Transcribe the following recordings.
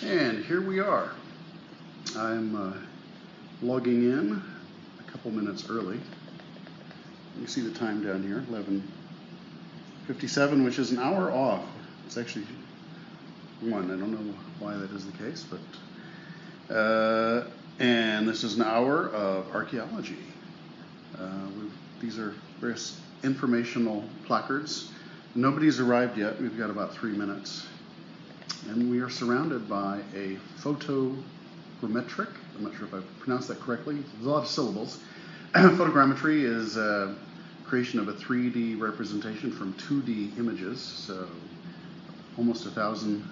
And here we are. I'm logging in a couple minutes early. You see the time down here, 11:57, which is an hour off. It's actually 1. I don't know why that is the case, but and this is an hour of archaeology. These are various informational placards. Nobody's arrived yet. We've got about 3 minutes. And we are surrounded by a photogrammetric. I'm not sure if I pronounced that correctly. There's a lot of syllables. Photogrammetry is a creation of a 3D representation from 2D images. So almost 1,000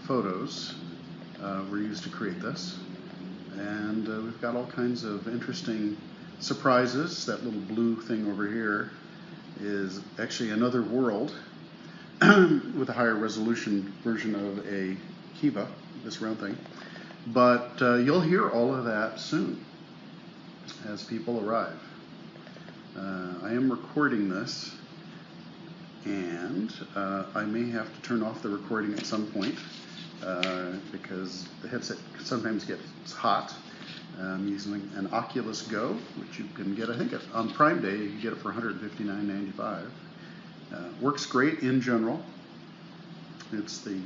photos were used to create this. And we've got all kinds of interesting surprises. That little blue thing over here is actually another world with a higher resolution version of a kiva, this round thing. But you'll hear all of that soon as people arrive. I am recording this, and I may have to turn off the recording at some point because the headset sometimes gets hot. I'm using an Oculus Go, which you can get, I think, on Prime Day. You can get it for $159.95. Works great in general. It's the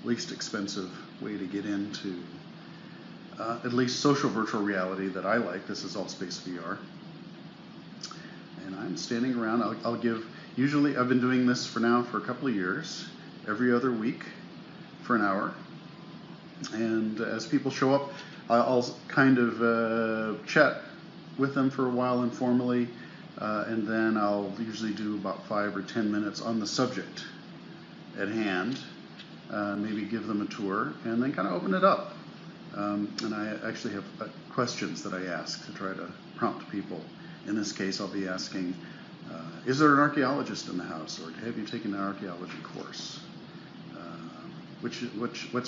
least expensive way to get into at least social virtual reality that I like. This is all space VR. And I'm standing around. I'll give, usually I've been doing this for a couple of years, every other week for an hour. And as people show up, I'll kind of chat with them for a while informally. And then I'll usually do about 5 or 10 minutes on the subject at hand, maybe give them a tour, and then kind of open it up. And I actually have questions that I ask to try to prompt people. In this case, I'll be asking, is there an archaeologist in the house, or have you taken an archaeology course? What's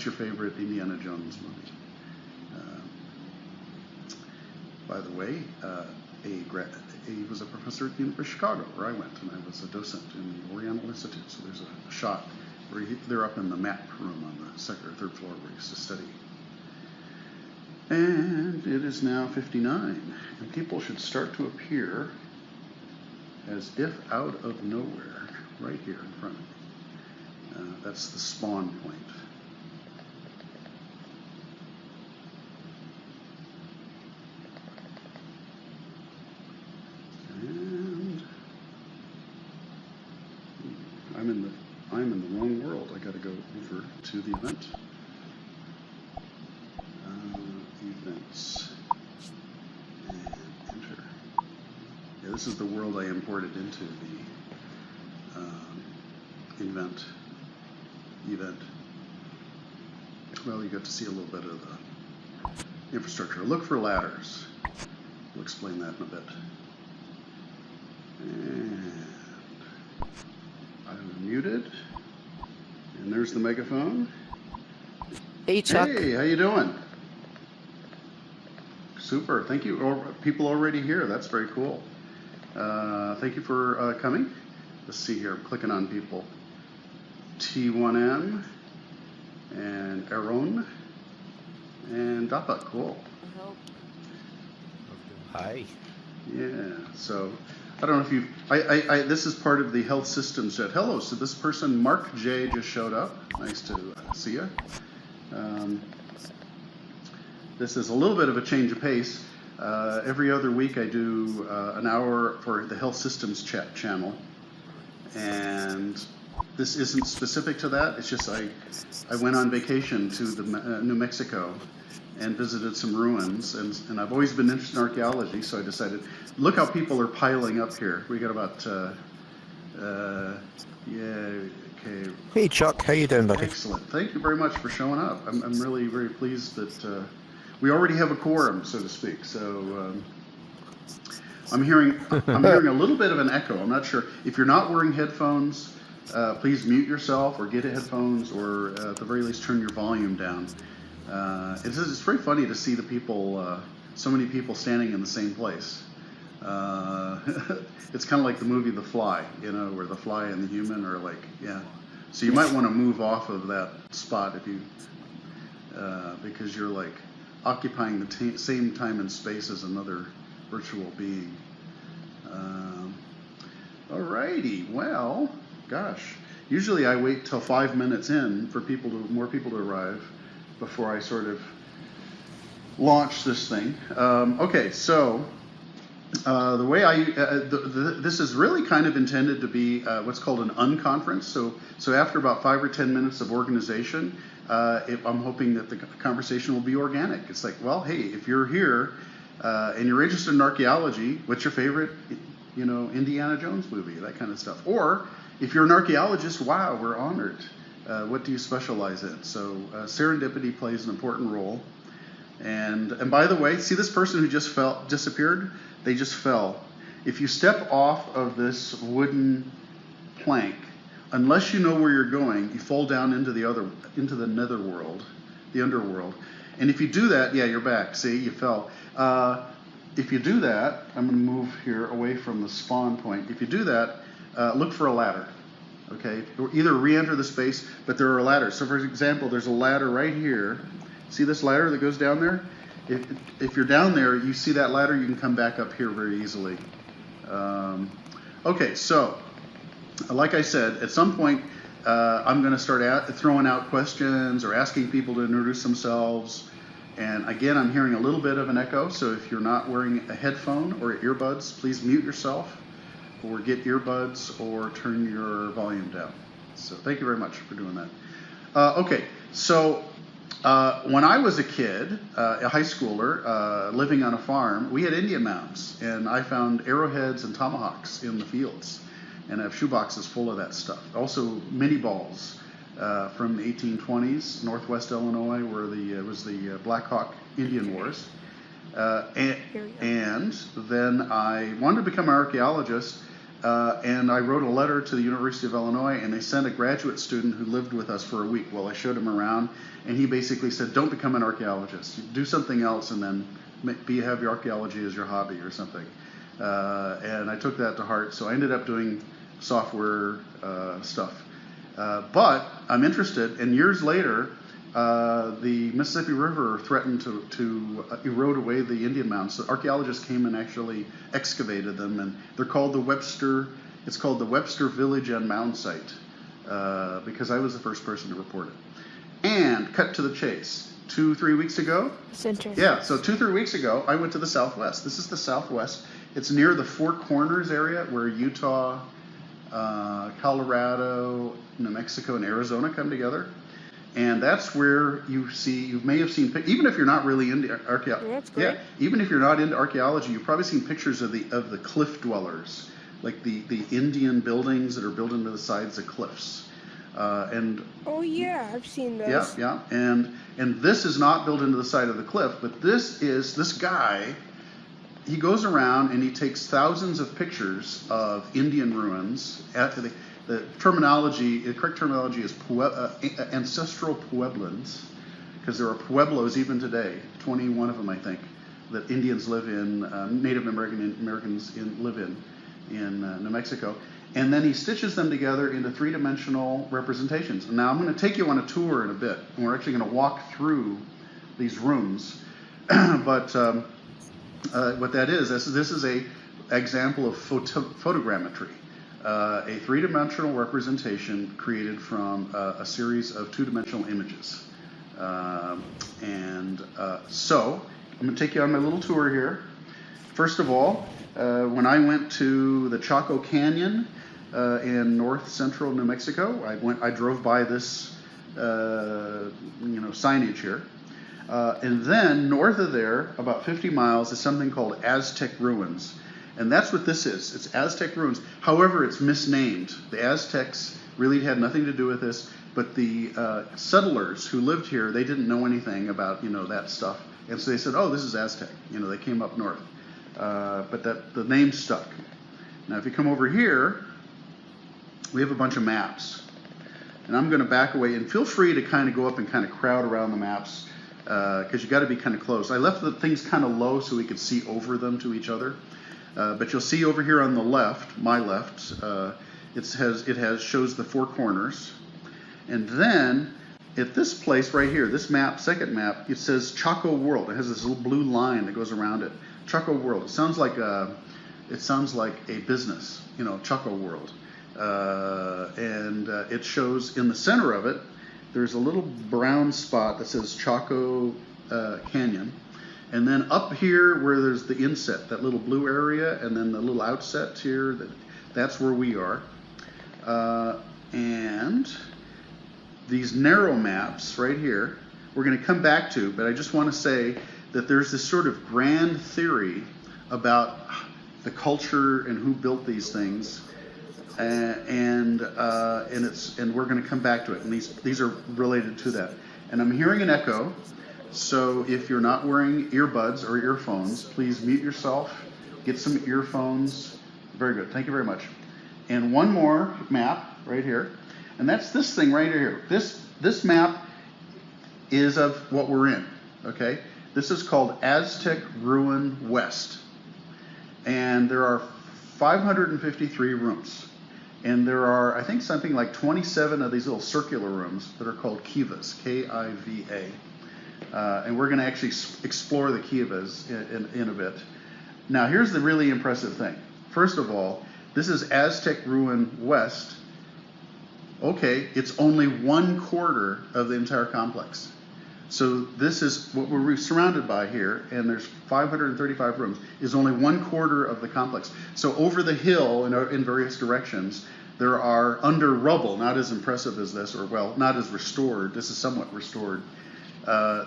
your favorite Indiana Jones movie? By the way, he was a professor at the University of Chicago, where I went, and I was a docent in the Oriental Institute. So there's a shot where they're up in the map room on the second or third floor where he used to study. And it is now 59, and people should start to appear as if out of nowhere, right here in front of me. That's the spawn point. I'm in the wrong world. I got to go over to the event. Events. And enter. Yeah, this is the world I imported into the event. Well, you got to see a little bit of the infrastructure. Look for ladders. We'll explain that in a bit. And I'm muted. And there's the megaphone. Hey, Chuck. Hey, how you doing? Super. Thank you. People already here. That's very cool. Thank you for coming. Let's see here. I'm clicking on people. T1M and Aaron and Dappa. Cool. Hi. Yeah. So I don't know if you. This is part of the health systems jet. Hello. So this person, Mark J, just showed up. Nice to see you. This is a little bit of a change of pace. Every other week I do an hour for the health systems chat channel, and this isn't specific to that. It's just I went on vacation to the New Mexico and visited some ruins, and I've always been interested in archaeology, so I decided, look how people are piling up here. We got about okay. Hey, Chuck. How you doing, buddy? Excellent. Thank you very much for showing up. I'm really very pleased that we already have a quorum, so to speak. So I'm hearing a little bit of an echo. I'm not sure if you're not wearing headphones. Please mute yourself or get headphones, or at the very least turn your volume down. It's very funny to see the people, so many people standing in the same place. It's kind of like the movie The Fly, where the fly and the human are like, So you might want to move off of that spot if you, because you're like occupying the same time and space as another virtual being. Alrighty, well, gosh. Usually I wait till 5 minutes in for more people to arrive before I sort of launch this thing. Okay, so the way this is really kind of intended to be what's called an unconference. So after about 5 or 10 minutes of organization, I'm hoping that the conversation will be organic. It's like, well, hey, if you're here and you're interested in archaeology, what's your favorite, Indiana Jones movie, that kind of stuff. Or if you're an archaeologist, wow, we're honored. What do you specialize in? So serendipity plays an important role. And by the way, see this person who just disappeared? They just fell. If you step off of this wooden plank, unless you know where you're going, you fall down into the netherworld, the underworld. And if you do that, yeah, you're back. See, you fell. If you do that, I'm going to move here away from the spawn point. If you do that, look for a ladder. Okay, either re-enter the space, but there are ladders. So for example, there's a ladder right here. See this ladder that goes down there? If you're down there, you see that ladder, you can come back up here very easily. Okay, so like I said, at some point, I'm going to start throwing out questions or asking people to introduce themselves. And again, I'm hearing a little bit of an echo, so if you're not wearing a headphone or earbuds, please mute yourself or get earbuds or turn your volume down. So thank you very much for doing that. Okay, so when I was a kid, a high schooler, living on a farm, we had Indian mounds, and I found arrowheads and tomahawks in the fields, and I have shoeboxes full of that stuff. Also, mini balls from the 1820s, Northwest Illinois, where it was the Black Hawk Indian Wars. And then I wanted to become an archaeologist, and I wrote a letter to the University of Illinois, and they sent a graduate student who lived with us for a week. Well, I showed him around, and he basically said, don't become an archaeologist. Do something else, and then have your archaeology as your hobby or something. And I took that to heart, so I ended up doing software stuff. But I'm interested, and years later, the Mississippi River threatened to erode away the Indian mounds. So archaeologists came and actually excavated them, and they're called it's called the Webster Village and Mound Site, because I was the first person to report it. And cut to the chase. 2-3 weeks ago? Yeah, so 2-3 weeks ago, I went to the Southwest. This is the Southwest. It's near the Four Corners area where Utah, Colorado, New Mexico, and Arizona come together. And that's where you may have seen, even if you're not really into archaeology, yeah, even if you're not into archaeology, you've probably seen pictures of the cliff dwellers, like the Indian buildings that are built into the sides of cliffs. Oh yeah, I've seen those. Yeah, and this is not built into the side of the cliff, but this guy, he goes around and he takes thousands of pictures of Indian ruins. The correct terminology is ancestral Pueblans, because there are Pueblos even today, 21 of them, I think, that Indians live in, Native Americans live in New Mexico. And then he stitches them together into three-dimensional representations. Now I'm going to take you on a tour in a bit, and we're actually going to walk through these rooms. But what that is, this is an example of photogrammetry. A three-dimensional representation created from a series of two-dimensional images. So I'm going to take you on my little tour here. First of all, when I went to the Chaco Canyon in north central New Mexico, I drove by this signage here. And then north of there, about 50 miles, is something called Aztec Ruins. And that's what this is. It's Aztec Ruins. However, it's misnamed. The Aztecs really had nothing to do with this, but the settlers who lived here, they didn't know anything about, that stuff. And so they said, oh, this is Aztec. They came up north. But the name stuck. Now, if you come over here, we have a bunch of maps. And I'm going to back away, and feel free to kind of go up and kind of crowd around the maps, because you got to be kind of close. I left the things kind of low so we could see over them to each other. But you'll see over here on the left, my left, shows the Four Corners. And then at this place right here, this map, second map, it says Chaco World. It has this little blue line that goes around it. Chaco World. It sounds like a business, you know, Chaco World. And it shows in the center of it, there's a little brown spot that says Chaco Canyon. And then up here where there's the inset, that little blue area, and then the little outset here, that's where we are. And these narrow maps right here, we're going to come back to, but I just want to say that there's this sort of grand theory about the culture and who built these things, and we're going to come back to it, and these are related to that. And I'm hearing an echo, so if you're not wearing earbuds or earphones, please mute yourself, get some earphones. Very good, thank you very much. And one more map right here, and that's this thing right here. This map is of what we're in, okay? This is called Aztec Ruin West. And there are 553 rooms. And there are, I think, something like 27 of these little circular rooms that are called kivas, K-I-V-A. And we're going to actually explore the kivas in a bit. Now, here's the really impressive thing. First of all, this is Aztec Ruin West. Okay, it's only 1/4 of the entire complex. So this is what we're surrounded by here, and there's 535 rooms, is only 1/4 of the complex. So over the hill in various directions, there are under rubble, not as impressive as this, or well, not as restored. This is somewhat restored.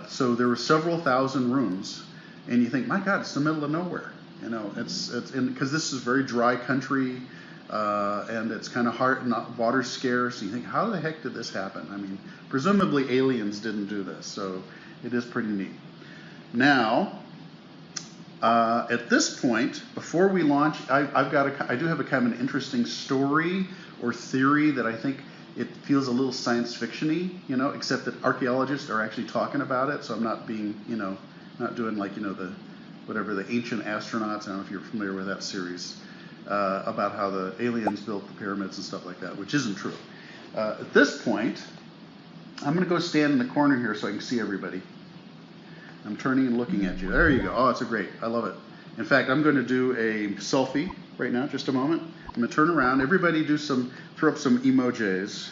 So there were several thousand rooms, and you think, my God, it's the middle of nowhere. You know, it's because this is very dry country, and it's kind of hard, not water scarce. You think, how the heck did this happen? I mean, presumably aliens didn't do this, so it is pretty neat. Now, at this point, before we launch, I do have a kind of an interesting story or theory that I think it feels a little science fiction-y, you know, except that archaeologists are actually talking about it, so I'm not being, you know, not doing like, you know, the ancient astronauts. I don't know if you're familiar with that series, about how the aliens built the pyramids and stuff like that, which isn't true. At this point, I'm going to go stand in the corner here so I can see everybody. I'm turning and looking at you. There you go. Oh, it's great. I love it. In fact, I'm going to do a selfie right now, just a moment. I'm going to turn around. Everybody throw up some emojis.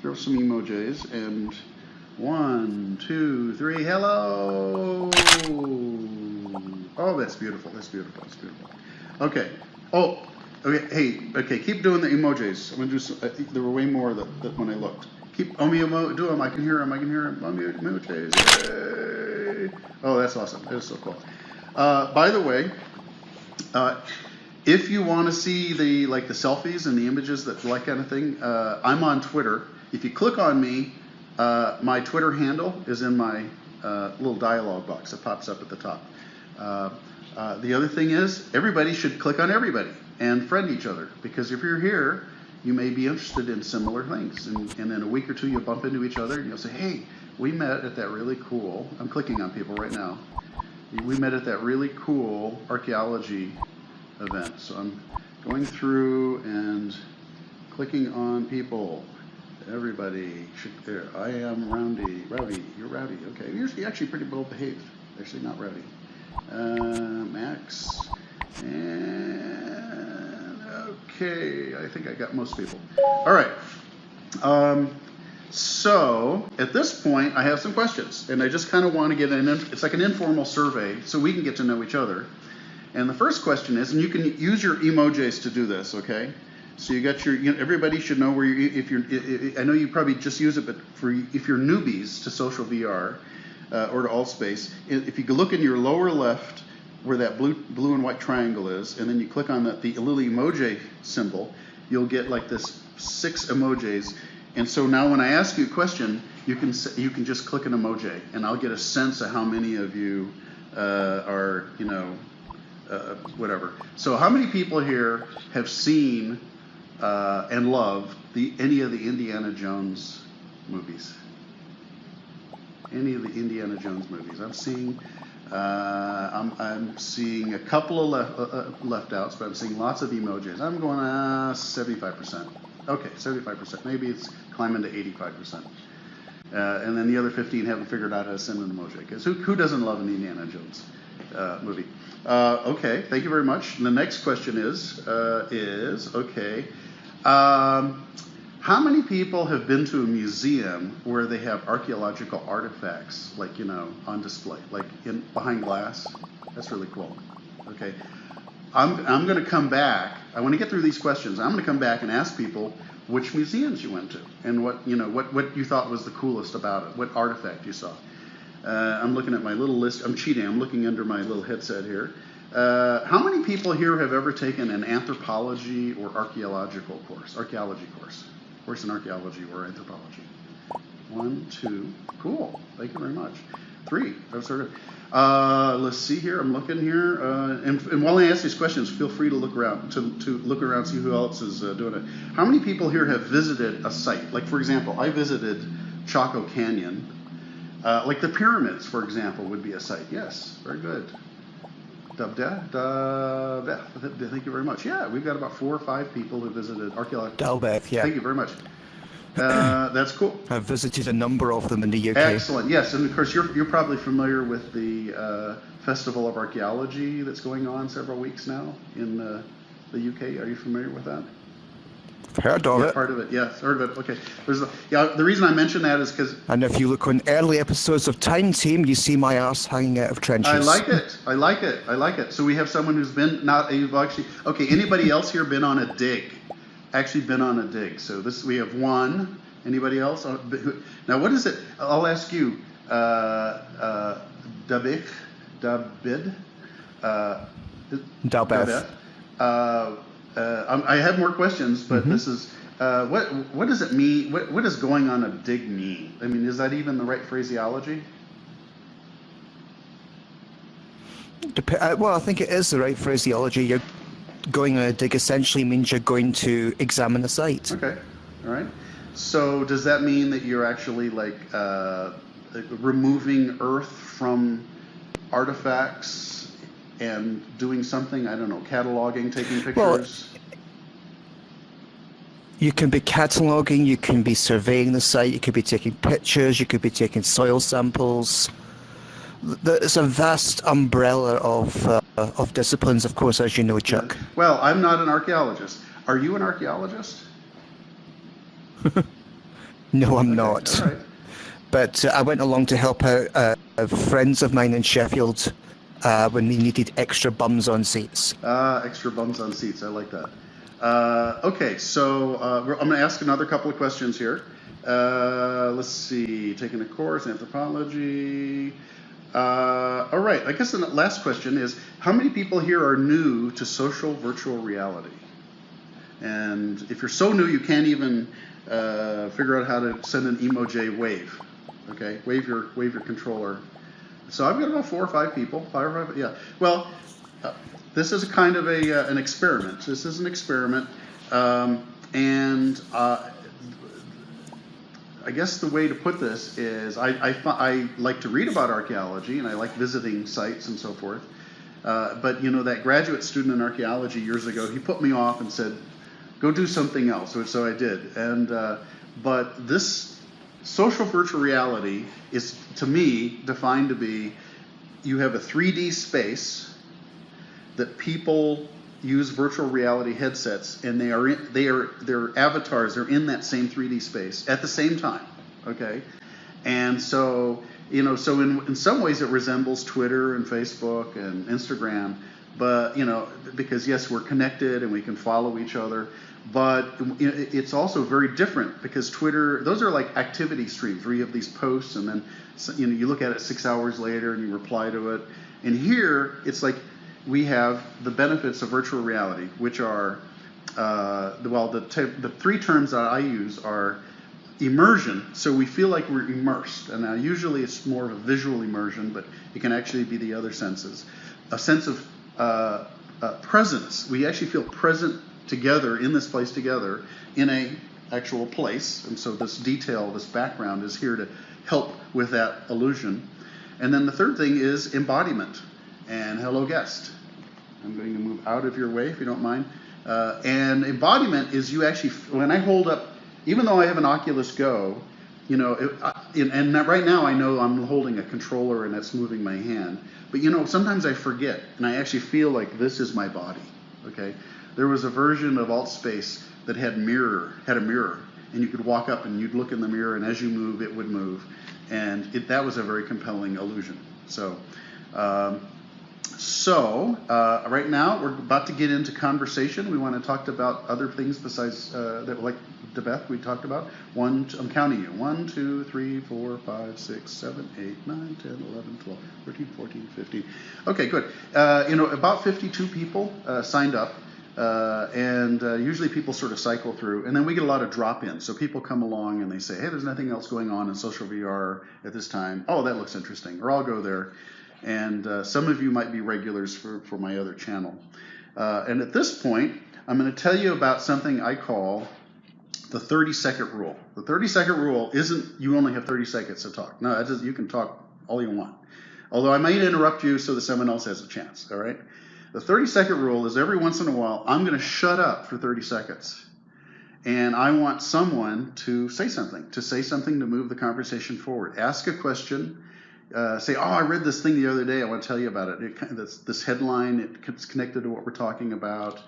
Throw up some emojis. And 1, 2, 3, hello. Oh, that's beautiful. That's beautiful. That's beautiful. Okay. Oh, okay. Hey, okay. Keep doing the emojis. I'm going to do some, there were way more that when I looked. Keep do them. I can hear them. I can hear them. Emojis. Yay. Oh, that's awesome. That is so cool. By the way, if you want to see the selfies and the images, that kind of thing, I'm on Twitter. If you click on me, my Twitter handle is in my little dialogue box that pops up at the top. The other thing is, everybody should click on everybody and friend each other, because if you're here, you may be interested in similar things, and in a week or two you'll bump into each other and you'll say, hey, we met at that really cool, I'm clicking on people right now, we met at that really cool archaeology event. So I'm going through and clicking on people. Everybody should, I am Rowdy, you're Rowdy, okay, you're actually pretty well behaved, actually not Rowdy. Max, and okay, I think I got most people. All right, so at this point I have some questions, and I just kind of want to get it's like an informal survey so we can get to know each other. And the first question is, and you can use your emojis to do this, okay? So you got everybody should know where I know you probably just use it, but if you're newbies to social VR, or to Allspace, if you look in your lower left where that blue and white triangle is, and then you click on the little emoji symbol, you'll get like this 6 emojis. And so now when I ask you a question, you can just click an emoji, and I'll get a sense of how many of you are, you know, whatever. So how many people here have seen and love any of the Indiana Jones movies? Any of the Indiana Jones movies? I'm seeing a couple of left outs, but I'm seeing lots of emojis. I'm going 75%. Okay, 75%. Maybe it's climbing to 85%. And then the other 15 haven't figured out how to send an emoji. Because who doesn't love an Indiana Jones movie? Okay, thank you very much. And the next question is okay, how many people have been to a museum where they have archaeological artifacts, like, on display, like behind glass? That's really cool. Okay, I'm going to come back. I want to get through these questions. I'm going to come back and ask people which museums you went to and what you thought was the coolest about it, what artifact you saw. I'm looking at my little list. I'm cheating. I'm looking under my little headset here. How many people here have ever taken an anthropology or archaeology course? Course in archaeology or anthropology? 1, 2. Cool. Thank you very much. 3. That's sort of. Let's see here. I'm looking here. And while I ask these questions, feel free to look around to look around, see who else is doing it. How many people here have visited a site? Like, for example, I visited Chaco Canyon. Like the pyramids, for example, would be a site. Yes, very good. Thank you very much. Yeah, we've got about 4 or 5 people who visited archaeology. Dalbeth, yeah. Thank you very much. That's cool. I've visited a number of them in the UK. Excellent. Yes, and of course you're probably familiar with the Festival of Archaeology that's going on several weeks now in the UK. Are you familiar with that? Heard of it. Part of it, yes, heard of it. Okay. The reason I mention that is because... And if you look on early episodes of Time Team, you see my arse hanging out of trenches. I like it. So we have someone who's been, okay, anybody else here been on a dig? Actually been on a dig. So we have 1. Anybody else? Now what is it? I'll ask you, David? I have more questions, but this is what does it mean? What does going on a dig mean? I mean, is that even the right phraseology? Well, I think it is the right phraseology. You're going on a dig essentially means you're going to examine the site. Okay, all right. So does that mean that you're actually like removing earth from artifacts and doing something, I don't know, cataloging, taking pictures? Well, you can be cataloging, you can be surveying the site, you could be taking pictures, you could be taking soil samples. There's a vast umbrella of disciplines, of course, as you know, Chuck. Yeah. Well, I'm not an archaeologist. Are you an archaeologist? No, I'm not. All right. But I went along to help out friends of mine in Sheffield when they needed extra bums on seats. Extra bums on seats. I like that. Okay, so I'm going to ask another couple of questions here. Let's see. Taking a course in anthropology. All right. I guess the last question is, how many people here are new to social virtual reality? And if you're so new, you can't even figure out how to send an emoji wave. Okay, wave your controller. So I've got about 4 or 5 people. 5 or 5, yeah. Well, this is a kind of an experiment. This is an experiment, and I guess the way to put this is I like to read about archaeology, and I like visiting sites and so forth. But that graduate student in archaeology years ago, he put me off and said, "Go do something else." So I did. And but this social virtual reality is, to me, defined to be you have a 3D space that people use virtual reality headsets, and their avatars are in that same 3D space at the same time. Okay, and so so in some ways it resembles Twitter and Facebook and Instagram, but because yes, we're connected and we can follow each other. But it's also very different because Twitter, those are like activity streams where you have these posts and then you look at it 6 hours later and you reply to it. And here it's like we have the benefits of virtual reality, which are the 3 terms that I use are immersion. So we feel like we're immersed, and now usually it's more of a visual immersion, but it can actually be the other senses. A sense of presence. We actually feel present together in this place together in a actual place, and so this detail, this background is here to help with that illusion. And then the third thing is embodiment. And hello guest. I'm going to move out of your way if you don't mind. And embodiment is you actually, when I hold up, even though I have an Oculus Go, you know, and right now I know I'm holding a controller and it's moving my hand. But you know, sometimes I forget and I actually feel like this is my body. Okay, there was a version of AltSpace that had a mirror, and you could walk up and you'd look in the mirror, and as you move, it would move, and that was a very compelling illusion. So. Right now we're about to get into conversation. We want to talk about other things besides that, like Debeth we talked about. I'm counting you. 1, 2, 3, 4, 5, 6, 7, 8, 9, 10, 11, 12, 13, 14, 15. Okay, good. You know, about 52 people signed up. And usually people sort of cycle through, and then we get a lot of drop-ins. So people come along and they say, hey, there's nothing else going on in social VR at this time. Oh, that looks interesting. Or I'll go there. And some of you might be regulars for my other channel. And at this point, I'm going to tell you about something I call the 30-second rule. The 30-second rule isn't you only have 30 seconds to talk. No, you can talk all you want. Although I might interrupt you so that someone else has a chance, all right? The 30-second rule is every once in a while, I'm going to shut up for 30 seconds. And I want someone to say something to move the conversation forward. Ask a question. Say, oh, I read this thing the other day. I want to tell you about it. This headline, it's connected to what we're talking about.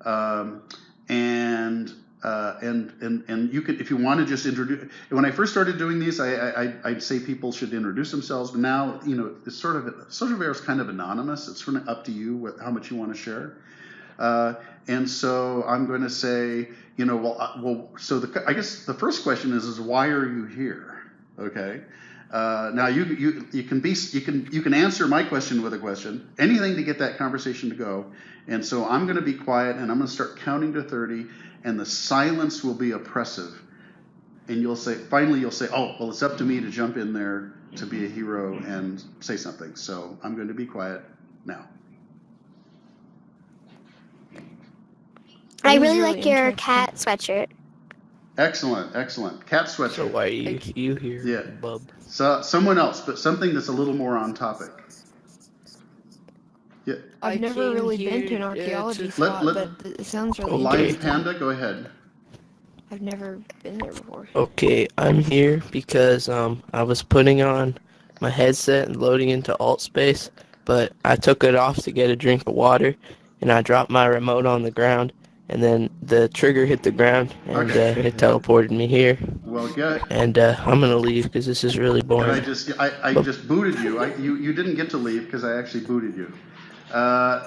And you could, if you want to just introduce. When I first started doing these, I'd say people should introduce themselves. But now, you know, it's sort of social VR is kind of anonymous. It's sort of up to you how much you want to share. And so I'm going to say, you know, so I guess the first question is why are you here? Okay. Now you can answer my question with a question, anything to get that conversation to go. And so I'm going to be quiet and I'm going to start counting to 30, and the silence will be oppressive. And finally you'll say, oh, well, it's up to me to jump in there to be a hero and say something. So I'm going to be quiet now. I really like your cat sweatshirt. Excellent. Cat sweatshirt. So why are you here, yeah. bub? So someone else, but something that's a little more on topic. Yeah. I've never really been to an archaeology spot, but it sounds really Lion Panda, go ahead. I've never been there before. Okay, I'm here because I was putting on my headset and loading into AltSpace, but I took it off to get a drink of water, and I dropped my remote on the ground, and then the trigger hit the ground, and it teleported me here. Well, good. And I'm gonna leave because this is really boring. And I just booted you. You didn't get to leave because I actually booted you.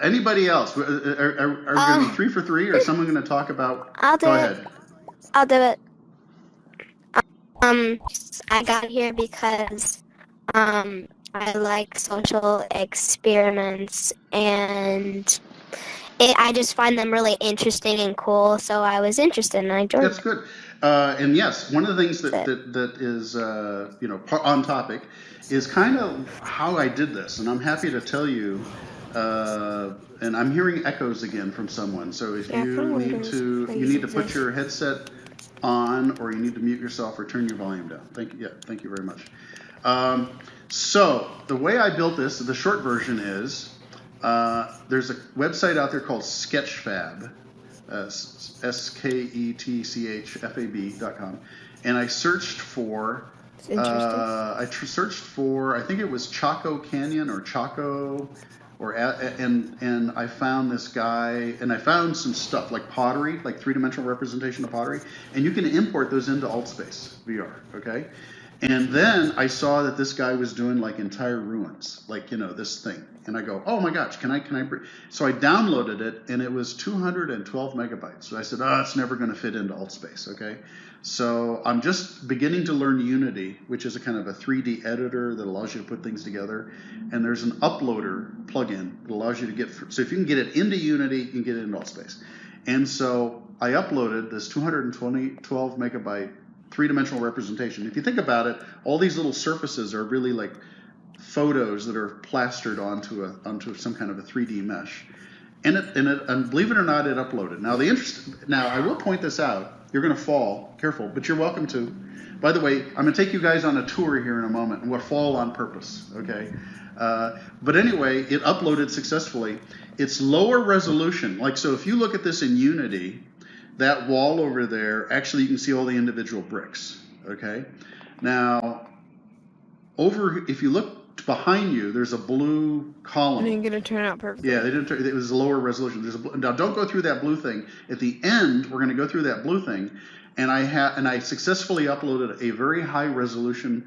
Anybody else? Are going to be 3 for 3, or someone going to talk about? Go ahead. I'll do it. I got here because I like social experiments, and I just find them really interesting and cool. So I was interested, and I joined. That's good. And yes, one of the things that is you know, on topic is kind of how I did this, and I'm happy to tell you. And I'm hearing echoes again from someone. So if you need to put your headset on, or you need to mute yourself or turn your volume down. Thank you very much. So the way I built this, the short version is, there's a website out there called Sketchfab, sketchfab.com, and I searched for, I think it was Chaco Canyon or Chaco, and I found this guy, and I found some stuff like pottery, like 3-dimensional representation of pottery, and you can import those into AltSpace VR, okay? And then I saw that this guy was doing like entire ruins, like, you know, this thing, and I go, oh my gosh, can I so I downloaded it, and it was 212 megabytes. So I said, oh, it's never going to fit into AltSpace, okay? So I'm just beginning to learn Unity, which is a kind of a 3D editor that allows you to put things together. And there's an uploader plugin that allows you to get, so if you can get it into Unity, you can get it into AltSpace. And so I uploaded this 212 megabyte 3-dimensional representation. If you think about it, all these little surfaces are really like photos that are plastered onto some kind of a 3D mesh. and believe it or not, it uploaded. Now I will point this out. You're going to fall. Careful, but you're welcome to. By the way, I'm going to take you guys on a tour here in a moment, and we'll fall on purpose, okay? But anyway, it uploaded successfully. It's lower resolution. Like, so if you look at this in Unity, that wall over there, actually you can see all the individual bricks, okay? Now, if you look behind you, there's a blue column. It ain't gonna turn out perfectly. Yeah, it was a lower resolution. Now don't go through that blue thing. At the end, we're going to go through that blue thing, and I successfully uploaded a very high resolution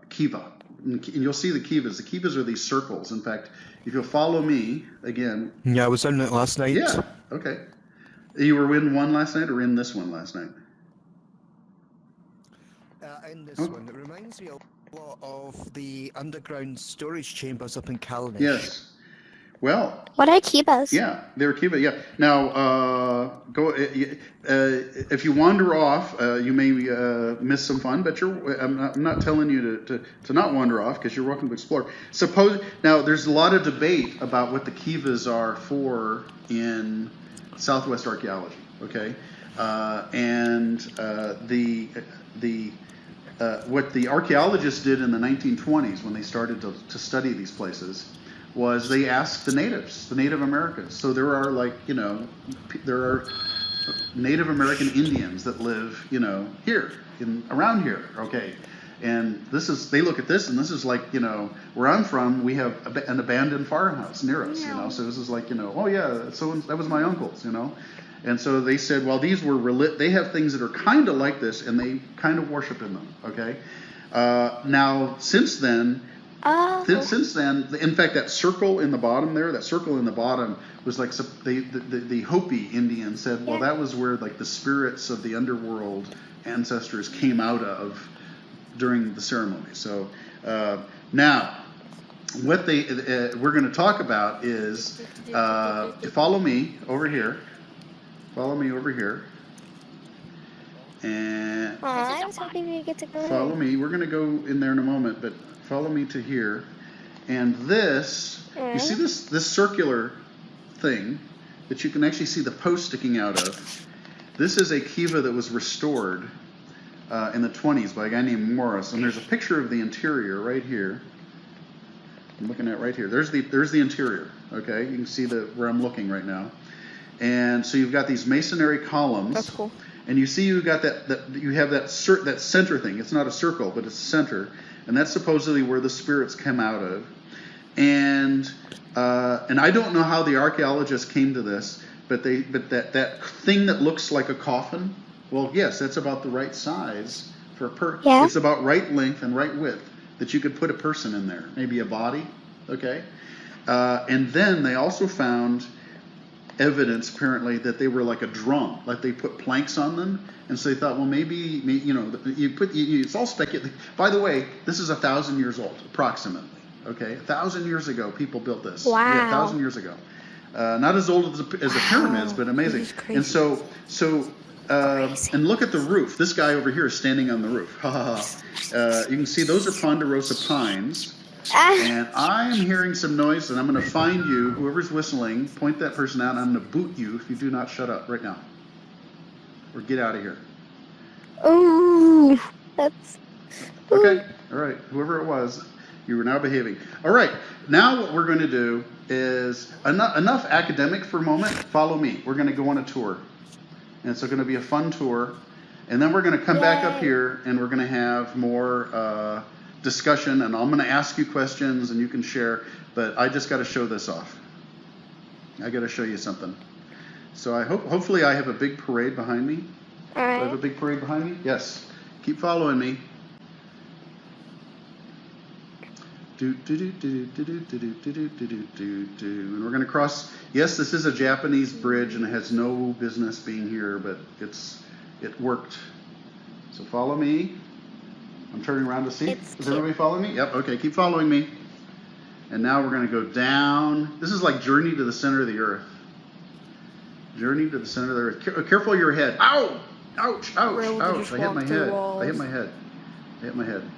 kiva, and you'll see the kivas. The kivas are these circles. In fact, if you'll follow me again. Yeah, I was in it last night. Yeah. Okay. You were in one last night, or in this one last night? In this one, it reminds me a lot of the underground storage chambers up in Callanish. Yes. Well. What are kivas? Yeah, they're kiva. Yeah. Now, if you wander off, you may miss some fun. But I'm not telling you to not wander off, because you're welcome to explore. Now, there's a lot of debate about what the kivas are for in Southwest archaeology. Okay, what the archaeologists did in the 1920s when they started to study these places was they asked the Native Americans. So there are there are Native American Indians that live, here, around here, okay? And they look at this, and this is like, where I'm from, we have an abandoned farmhouse near us, so this is like, oh yeah, so that was my uncle's, And so they said, well, they have things that are kind of like this, and they kind of worship in them, okay? Now, since then, in fact, that circle in the bottom there, was like the Hopi Indians said, well, that was where like the spirits of the underworld ancestors came out of during the ceremony. So now, what we're going to talk about is, follow me over here. Follow me over here. And I was hoping we get to go. Follow me. We're going to go in there in a moment, but follow me to here. And this, you see this circular thing that you can actually see the post sticking out of? This is a kiva that was restored in the 20s by a guy named Morris. And there's a picture of the interior right here. I'm looking at right here. There's the interior. Okay, you can see where I'm looking right now. And so you've got these masonry columns. That's cool. And you see you got you have that center thing. It's not a circle, but it's a center, and that's supposedly where the spirits come out of. And I don't know how the archaeologists came to this, but that thing that looks like a coffin. Well, yes, that's about the right size for a person. Yeah. It's about right length and right width that you could put a person in there, maybe a body. Okay. And then they also found evidence apparently that they were like a drum, like they put planks on them, and so they thought, well, maybe it's all speculative. By the way, this is 1,000 years old, approximately. Okay, 1,000 years ago, people built this. Wow. Yeah, 1,000 years ago. Not as old as the pyramids, but amazing. And so and look at the roof. This guy over here is standing on the roof. Ha ha ha. You can see those are ponderosa pines. And I'm hearing some noise, and I'm going to find you, whoever's whistling, point that person out, and I'm going to boot you if you do not shut up right now. Or get out of here. Ooh, that's... Okay, all right, whoever it was, you are now behaving. All right, now what we're going to do is, enough academic for a moment, follow me. We're going to go on a tour. And it's going to be a fun tour. And then we're going to come back up here, and we're going to have more... discussion, and I'm going to ask you questions and you can share, but I just got to show this off. I got to show you something. So hopefully I have a big parade behind me. All right. Do I have a big parade behind me? Yes. Keep following me. And we're going to cross. Yes, this is a Japanese bridge and it has no business being here, but it worked. So follow me. I'm turning around to see. Is everybody following me? Yep. Okay. Keep following me. And now we're going to go down. This is like Journey to the Center of the Earth. Journey to the Center of the Earth. Careful your head. Ow! Ouch! Ouch! Ouch! I hit my head. I hit my head. I hit my head.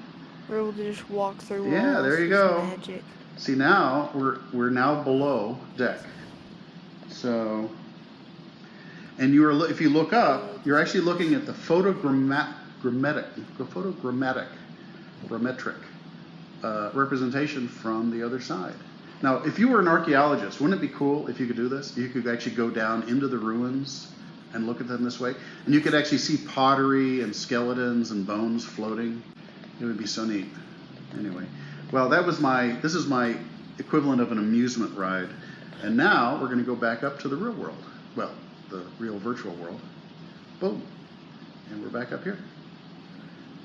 We're able to just walk through walls. Yeah, there you go. Magic. See, now we're now below deck. So, and if you look up, you're actually looking at the photogrammetric representation from the other side. Now, if you were an archaeologist, wouldn't it be cool if you could do this? You could actually go down into the ruins and look at them this way, and you could actually see pottery and skeletons and bones floating. It would be so neat. Anyway, well, this is my equivalent of an amusement ride, and now we're going to go back up to the real world. Well, the real virtual world. Boom, and we're back up here,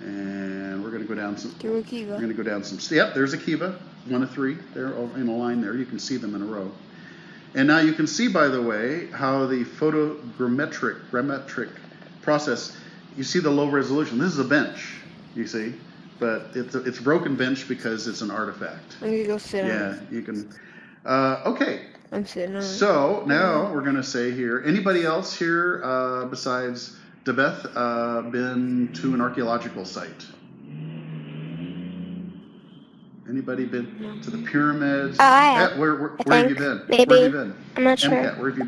and we're going to go down some. Through a kiva. We're going to go down some. Yep, there's a kiva, 1 of 3. They're in a line there. You can see them in a row. And now you can see, by the way, how the photogrammetric process, you see the low resolution. This is a bench, you see, but it's a broken bench because it's an artifact. I'm gonna go sit on it. Yeah, you can. Okay. I'm sitting on it. So now we're going to say here, anybody else here besides Debeth been to an archaeological site? Anybody been to the pyramids? Oh, I have. Where I have you think. been? Maybe. Where have you been? I'm not sure. MCAT, where have you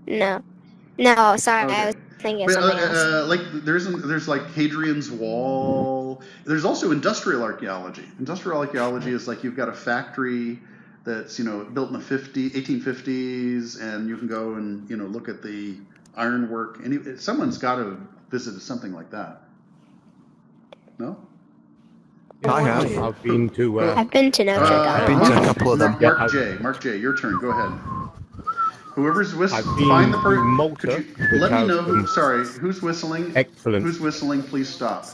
been? No, sorry, Okay. I was thinking of something else. Like there's like Hadrian's Wall. There's also industrial archaeology. Industrial archaeology is like you've got a factory that's built in the 1850s, and you can go and look at the ironwork. And someone's got to visit something like that. No? I have. I've been to. I've been to Notre Dame. I've been to a couple of them. Mark J, your turn. Go ahead. Whoever's whistling, I've been find the to person. Malta, Let me which know has who's whistling. excellent. Who's whistling? Please stop.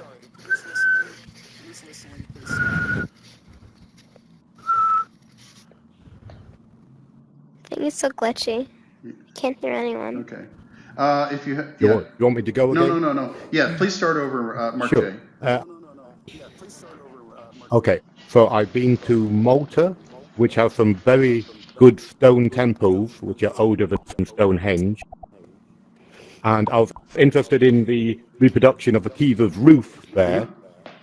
I think it's so glitchy. Can't hear anyone. Okay. If you You want me to go again? No. Yeah, please start over, Mark Sure. J. Okay, so I've been to Malta, which has some very good stone temples, which are older than Stonehenge. And I was interested in the reproduction of the Kiva's roof there.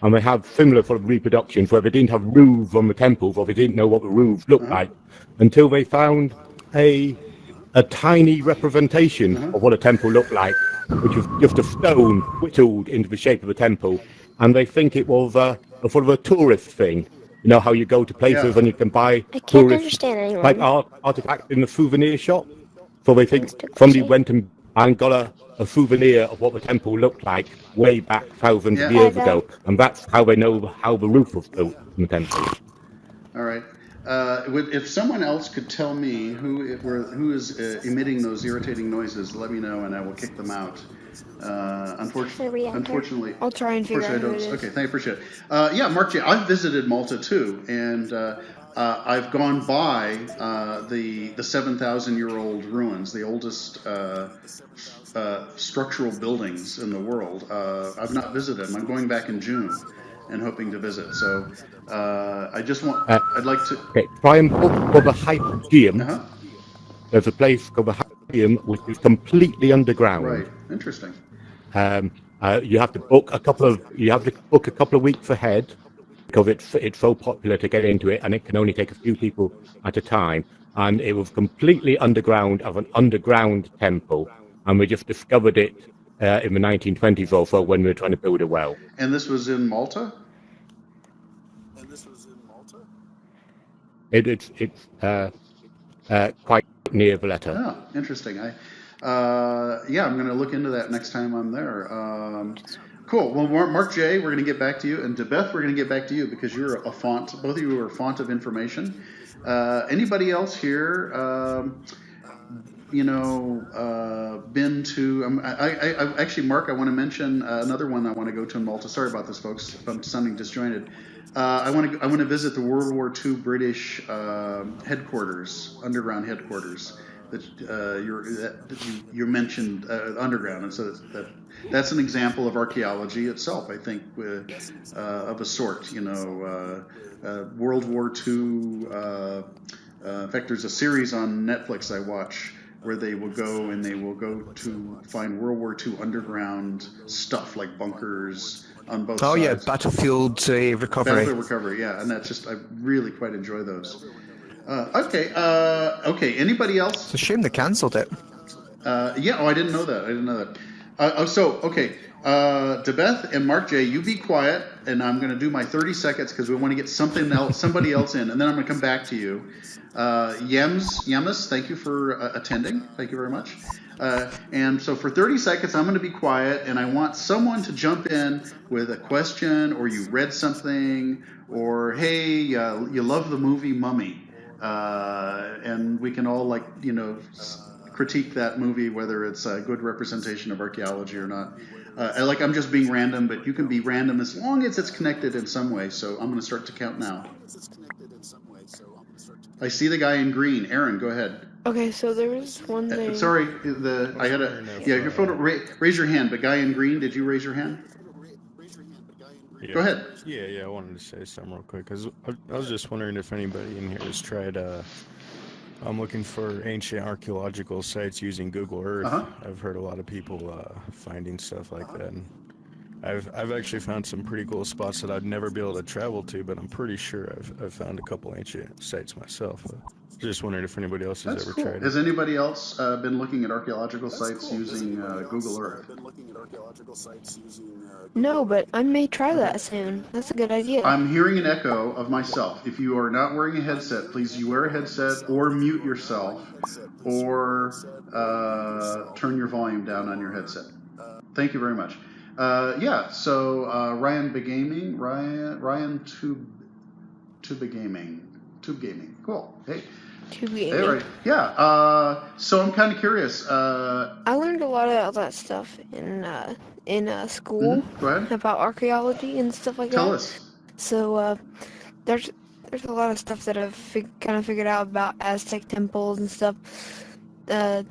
And they have similar sort of reproductions where they didn't have roofs on the temples, or they didn't know what the roofs looked like, until they found a tiny representation of what a temple looked like, which was just a stone whittled into the shape of a temple. And they think it was a sort of a tourist thing. You know how you go to places and you can buy I can't tourist understand anyone. like artifacts in the souvenir shop. So they think somebody went and got a souvenir of what the temple looked like way back thousands of years ago, and that's how they know how the roof was built in the temple. All right. If someone else could tell me who is emitting those irritating noises, let me know and I will kick them out. Unfortunately, I'll try and figure out who it is. Okay, I appreciate it. Yeah, Mark J, I've visited Malta too, and I've gone by the 7,000-year-old ruins, the oldest structural buildings in the world. I've not visited them. I'm going back in June and hoping to visit. So I'd like to. Okay, try and book for the Hypogeum. There's a place called the Hypogeum which is completely underground. Right, interesting. You have to book a couple of weeks ahead because it's so popular to get into it, and it can only take a few people at a time. And it was completely underground as an underground temple, and we just discovered it in the 1920s or so when we were trying to build a well. And this was in Malta? It's quite near Valletta. Oh, interesting. I'm going to look into that next time I'm there. Cool. Well, Mark J, we're going to get back to you, and Debeth, we're going to get back to you because you're a font. Both of you are a font of information. Anybody else here? Been to? Actually, Mark, I want to mention another one I want to go to in Malta. Sorry about this, folks. If I'm sounding disjointed. I want to visit the World War II British headquarters, underground headquarters that you mentioned underground, and so that's an example of archaeology itself. I think of a sort. World War II. In fact, there's a series on Netflix I watch where they will go to find World War II underground stuff like bunkers on both sides. Oh yeah, battlefield recovery. Battlefield recovery, yeah, and that's just I really quite enjoy those. Okay. Anybody else? It's a shame they cancelled it. Yeah. Oh, I didn't know that. Okay. Debeth and Mark J, you be quiet, and I'm going to do my 30 seconds because we want to get somebody else in, and then I'm going to come back to you. Yemis, thank you for attending. Thank you very much. And so for 30 seconds, I'm going to be quiet, and I want someone to jump in with a question, or you read something, or hey, you love the movie Mummy, and we can all critique that movie, whether it's a good representation of archaeology or not. I'm just being random, but you can be random as long as it's connected in some way. So I'm going to start to count now. I see the guy in green. Aaron, go ahead. Okay, so there was one thing. Sorry, your photo. Raise your hand. But guy in green, did you raise your hand? Yeah. Go ahead. Yeah, I wanted to say something real quick, because I was just wondering if anybody in here has tried, I'm looking for ancient archaeological sites using Google Earth. I've heard a lot of people finding stuff like that, and I've actually found some pretty cool spots that I'd never be able to travel to, but I'm pretty sure I've found a couple ancient sites myself. Just wondering if anybody else has ever tried it. Has anybody else been looking at archaeological sites using Google Earth? No, but I may try that soon. That's a good idea. I'm hearing an echo of myself. If you are not wearing a headset, please you wear a headset or mute yourself or turn your volume down on your headset. Thank you very much. So Ryan Begaming, Ryan Tube Gaming. Cool. Hey. Tube Gaming. Hey, right. Yeah. So I'm kind of curious. I learned a lot of that stuff in school Go ahead. about archaeology and stuff like Tell that. us. So there's a lot of stuff that I've kind of figured out about Aztec temples and stuff. Come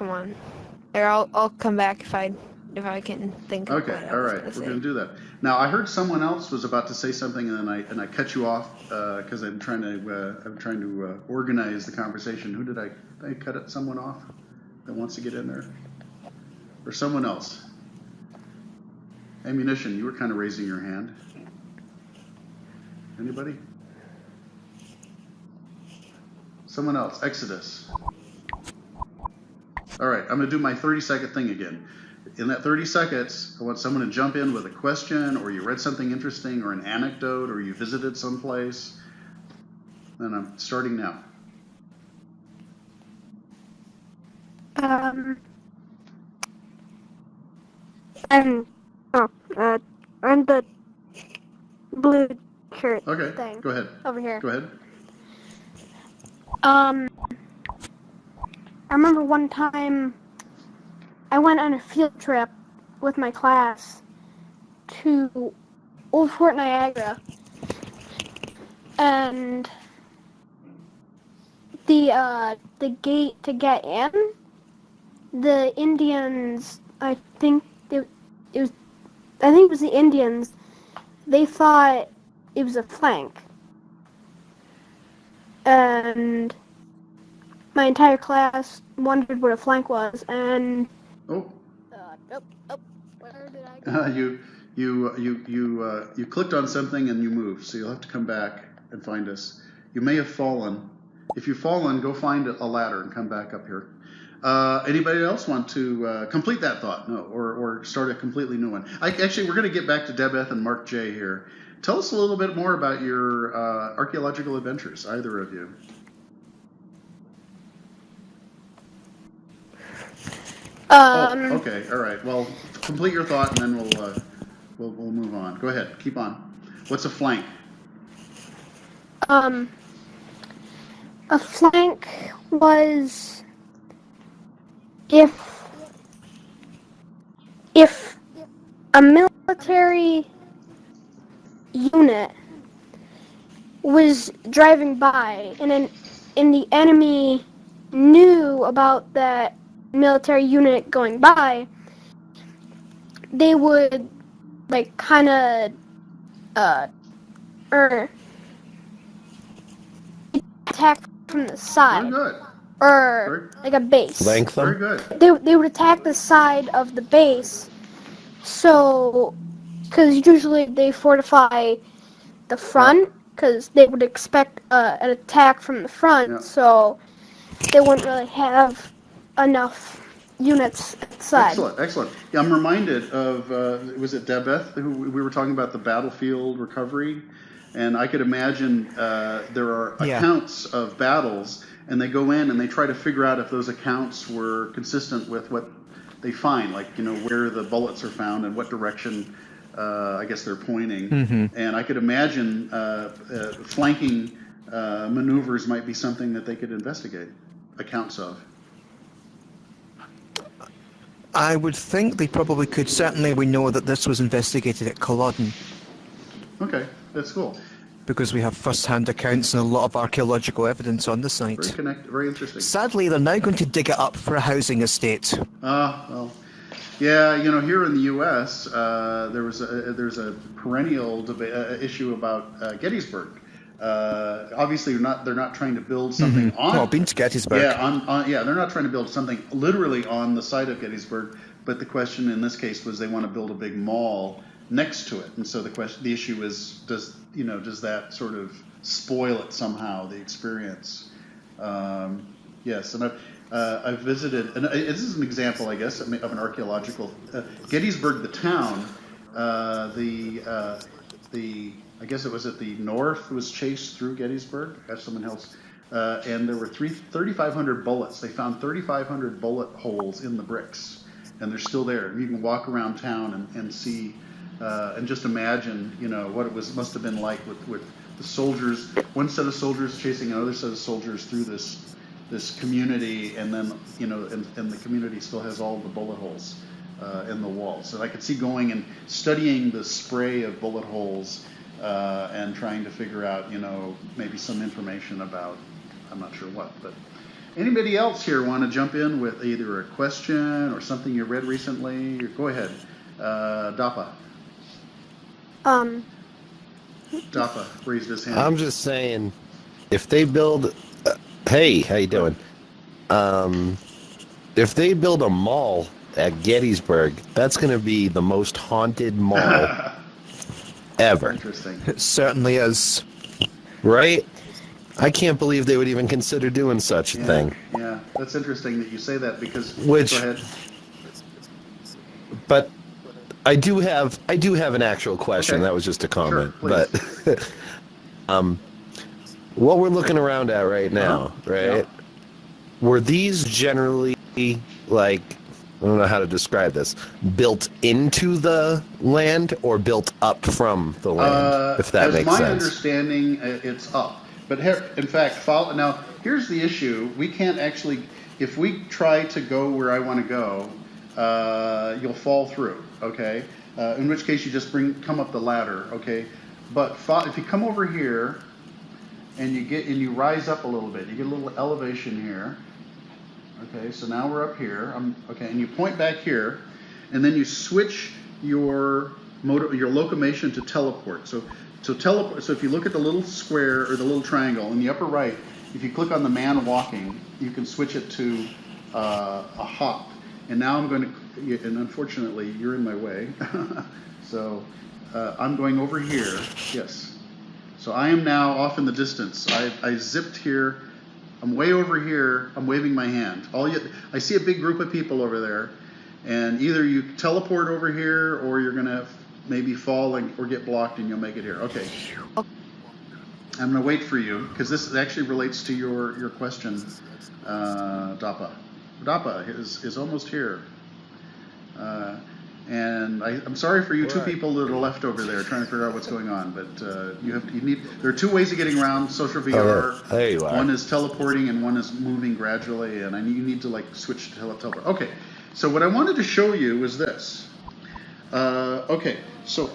on. There, I'll come back if I can think of Okay, what I all was right, gonna we're say. going to do that. Now, I heard someone else was about to say something, and I cut you off because I'm trying to organize the conversation. Who did I cut it? Someone off that wants to get in there, or someone else? Ammunition, you were kind of raising your hand. Anybody? Someone else. Exodus. All right, I'm going to do my 30-second thing again. In that 30 seconds, I want someone to jump in with a question, or you read something interesting, or an anecdote, or you visited someplace. And I'm starting now. I'm the blue shirt thing. Go ahead. Over here. Go ahead. I remember one time I went on a field trip with my class to Old Fort Niagara, and the gate to get in, the Indians, I think it was the Indians, they thought it was a flank, and my entire class wondered what a flank was, and where did I go? You clicked on something and you moved, so you'll have to come back and find us. You may have fallen. If you've fallen, go find a ladder and come back up here. Anybody else want to complete that thought? No, or start a completely new one. Actually, we're going to get back to Debeth and Mark J here. Tell us a little bit more about your archaeological adventures, either of you. Okay, all right. Well, complete your thought, and then we'll move on. Go ahead, keep on. What's a flank? A flank was if a military unit was driving by and the enemy knew about that military unit going by, they would kind of attack from the side. Very good. Or like a base. Flank them. Very good. They would attack the side of the base, so because usually they fortify the front because they would expect an attack from the front, Yeah. so they wouldn't really have enough units inside. Excellent, excellent. Yeah, I'm reminded of, was it Debeth, who we were talking about the battlefield recovery? And I could imagine there are accounts of battles, and they go in and they try to figure out if those accounts were consistent with what they find, like, you know, where the bullets are found and what direction, I guess, they're pointing. And I could imagine flanking maneuvers might be something that they could investigate accounts of. I would think they probably could. Certainly we know that this was investigated at Culloden. Okay, that's cool. Because we have first-hand accounts and a lot of archaeological evidence on the site. Very interesting. Sadly, they're now going to dig it up for a housing estate. Well, yeah, you know, here in the U.S., there's a perennial issue about Gettysburg. Obviously, they're not trying to build something on. Oh, been to Gettysburg. Yeah, they're not trying to build something literally on the site of Gettysburg. But the question in this case was they want to build a big mall next to it, and so the issue is, does that sort of spoil it somehow, the experience? Yes, and I've visited, and this is an example, I guess, of an archaeological Gettysburg, the town. I guess it was at the north was chased through Gettysburg. As someone else, and there were 3,500 bullets. They found 3,500 bullet holes in the bricks, and they're still there. You can walk around town and see. And just imagine, you know, what it must have been like with the soldiers, one set of soldiers chasing another set of soldiers through this community, and then, you know, and the community still has all the bullet holes in the walls. So I could see going and studying the spray of bullet holes and trying to figure out, you know, maybe some information about, I'm not sure what, but anybody else here want to jump in with either a question or something you read recently? Go ahead, Dapa. Dapa raised his hand. I'm just saying, if they build, hey, how you doing? If they build a mall at Gettysburg, that's going to be the most haunted mall ever. Interesting. It certainly is. Right? I can't believe they would even consider doing such a thing. Yeah, that's interesting that you say that because. Go ahead. But I do have an actual question. Okay. That was just a comment. Sure, but what we're looking around at right now, right? Yeah. Were these generally, like, I don't know how to describe this, built into the land or built up from the land, if that makes sense? As my understanding, it's up. But here, in fact, now, here's the issue. We can't actually, if we try to go where I want to go, you'll fall through, okay? In which case you just come up the ladder, okay? But if you come over here and you rise up a little bit, you get a little elevation here. Okay, so now we're up here. Okay, and you point back here, and then you switch your locomotion to teleport. So if you look at the little square or the little triangle in the upper right, if you click on the man walking, you can switch it to a hop. And now I'm going to, and unfortunately you're in my way, so I'm going over here. Yes. So I am now off in the distance. I zipped here. I'm way over here. I'm waving my hand. I see a big group of people over there, and either you teleport over here or you're going to maybe fall or get blocked and you'll make it here. Okay. I'm going to wait for you because this actually relates to your question, Dapa. Dapa is almost here. And I'm sorry for you two people that are left over there trying to figure out what's going on, but there are two ways of getting around social VR. Oh, there you are. One is teleporting and one is moving gradually, and you need to like switch to teleport. Okay, so what I wanted to show you is this. Okay, so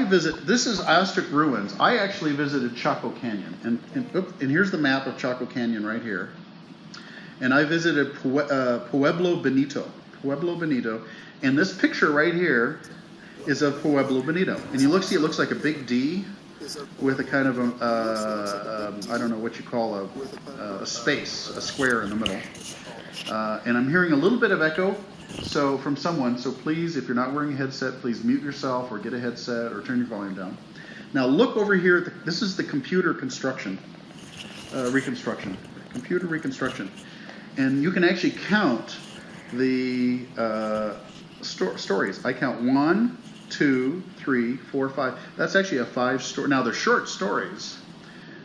this is Aztec Ruins. I actually visited Chaco Canyon, and here's the map of Chaco Canyon right here. And I visited Pueblo Bonito. And this picture right here is of Pueblo Bonito. And you see it looks like a big D with a kind of I don't know what you call a space, a square in the middle. And I'm hearing a little bit of echo from someone. So please, if you're not wearing a headset, please mute yourself or get a headset or turn your volume down. Now look over here. This is the computer construction, reconstruction. Computer reconstruction. And you can actually count the stories. I count 1, 2, 3, 4, 5. That's actually a 5-story. Now they're short stories.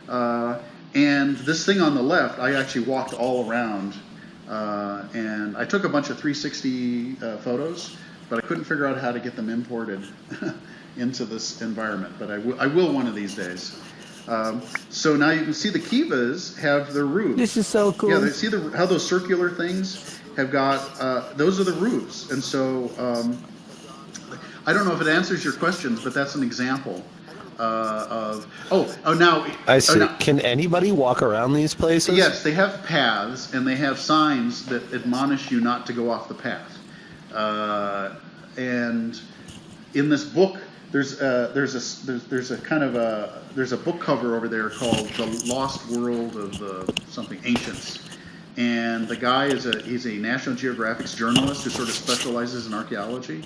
And this thing on the left, I actually walked all around. And I took a bunch of 360 photos, but I couldn't figure out how to get them imported into this environment. But I will one of these days. So now you can see the kivas have their roofs. This is so cool. Yeah, see how those circular things have got, those are the roofs. And so I don't know if it answers your questions, but that's an example of, now. I see. Now, can anybody walk around these places? Yes, they have paths, and they have signs that admonish you not to go off the path. And in this book, there's a kind of a book cover over there called The Lost World of the something Ancients, and the guy he's a National Geographic journalist who sort of specializes in archaeology,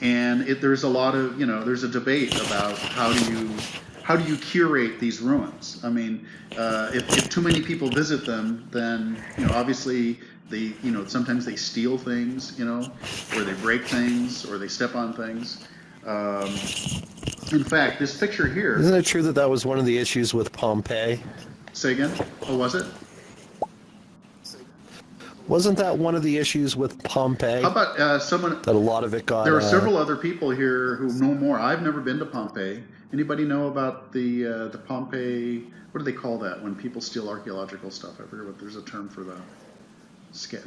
and there's a lot of there's a debate about how do you curate these ruins. I mean, if too many people visit them, then obviously they sometimes they steal things, or they break things, or they step on things. In fact, this picture here... Isn't it true that was one of the issues with Pompeii? Say again? Oh, was it? Wasn't that one of the issues with Pompeii? How about someone... That a lot of it got... There are several other people here who know more. I've never been to Pompeii. Anybody know about the Pompeii... What do they call that when people steal archaeological stuff? I forget what... There's a term for that.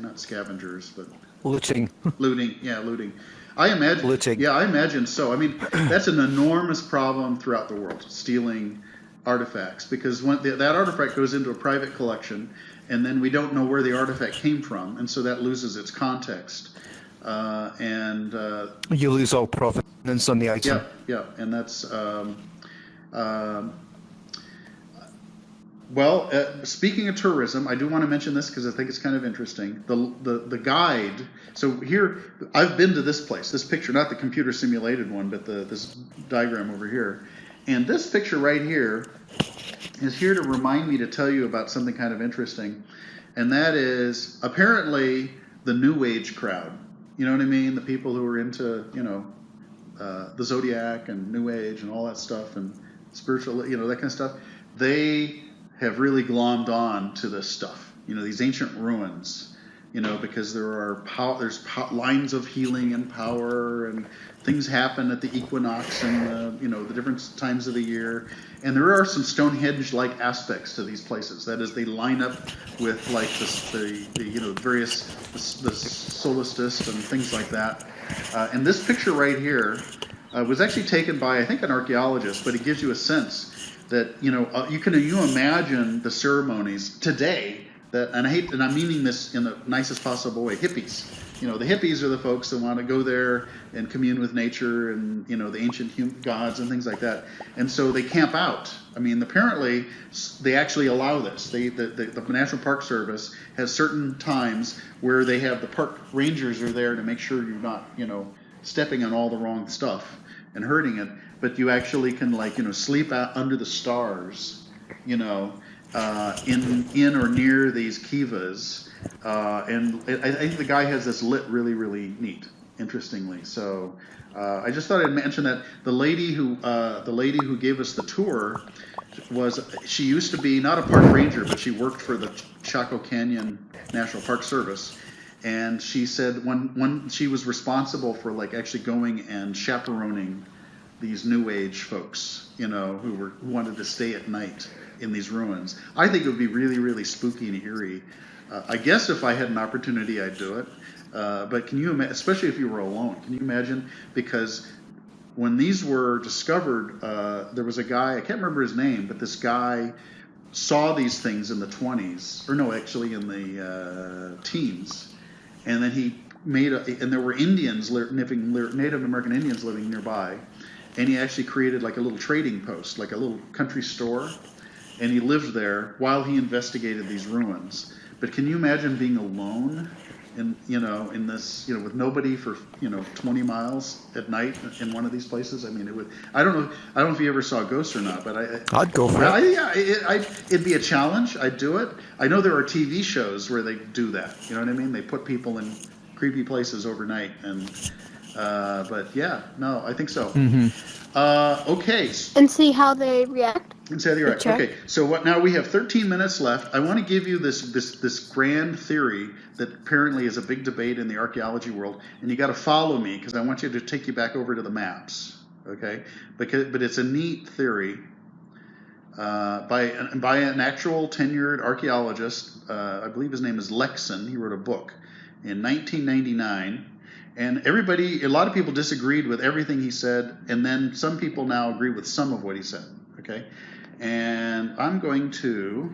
Not scavengers, but... Looting. Looting, yeah, looting. I imagine. Looting. Yeah, I imagine so. I mean, that's an enormous problem throughout the world, stealing artifacts, because when that artifact goes into a private collection, and then we don't know where the artifact came from, and so that loses its context. You lose all provenance on the item. Yeah, and that's. Well, speaking of tourism, I do want to mention this because I think it's kind of interesting. The guide. So here, I've been to this place. This picture, not the computer simulated one, but this diagram over here. And this picture right here is here to remind me to tell you about something kind of interesting, and that is apparently the New Age crowd. You know what I mean? The people who are into the Zodiac and New Age and all that stuff and spiritual, that kind of stuff. They have really glommed on to this stuff, these ancient ruins, because there's lines of healing and power, and things happen at the equinox and the different times of the year, and there are some Stonehenge-like aspects to these places. That is, they line up with like the solstice and things like that. And this picture right here was actually taken by I think an archaeologist, but it gives you a sense that you imagine the ceremonies today and I'm meaning this in the nicest possible way, hippies. The hippies are the folks that want to go there and commune with nature and the ancient gods and things like that, and so they camp out. I mean, apparently they actually allow this. The National Park Service has certain times where they have the park rangers are there to make sure you're not stepping on all the wrong stuff and hurting it. But you actually can sleep out under the stars, in or near these kivas, and I think the guy has this lit really, really neat, interestingly. So I just thought I'd mention that the lady who gave us the tour she used to be not a park ranger, but she worked for the Chaco Canyon National Park Service. And she said when she was responsible for actually going and chaperoning these New Age folks, who wanted to stay at night in these ruins. I think it would be really, really spooky and eerie. I guess if I had an opportunity, I'd do it. But can you imagine, especially if you were alone, can you imagine? Because when these were discovered, there was a guy, I can't remember his name, but this guy saw these things in the 20s, or no, actually in the teens. And then he and there were Indians Native American Indians living nearby. And he actually created a little trading post, a little country store, and he lived there while he investigated these ruins. But can you imagine being alone in this, with nobody for 20 miles at night in one of these places. I mean, it would. I don't know if you ever saw Ghosts or not, but I'd go for it. It'd be a challenge. I'd do it. I know there are TV shows where they do that. You know what I mean? They put people in creepy places overnight, but yeah, no, I think so. Okay. And see how they react. Okay, so now we have 13 minutes left. I want to give you this grand theory that apparently is a big debate in the archaeology world, and you got to follow me because I want you to take you back over to the maps. Okay, but it's a neat theory by an actual tenured archaeologist. I believe his name is Lexon. He wrote a book in 1999. And a lot of people disagreed with everything he said, and then some people now agree with some of what he said. Okay, and I'm going to.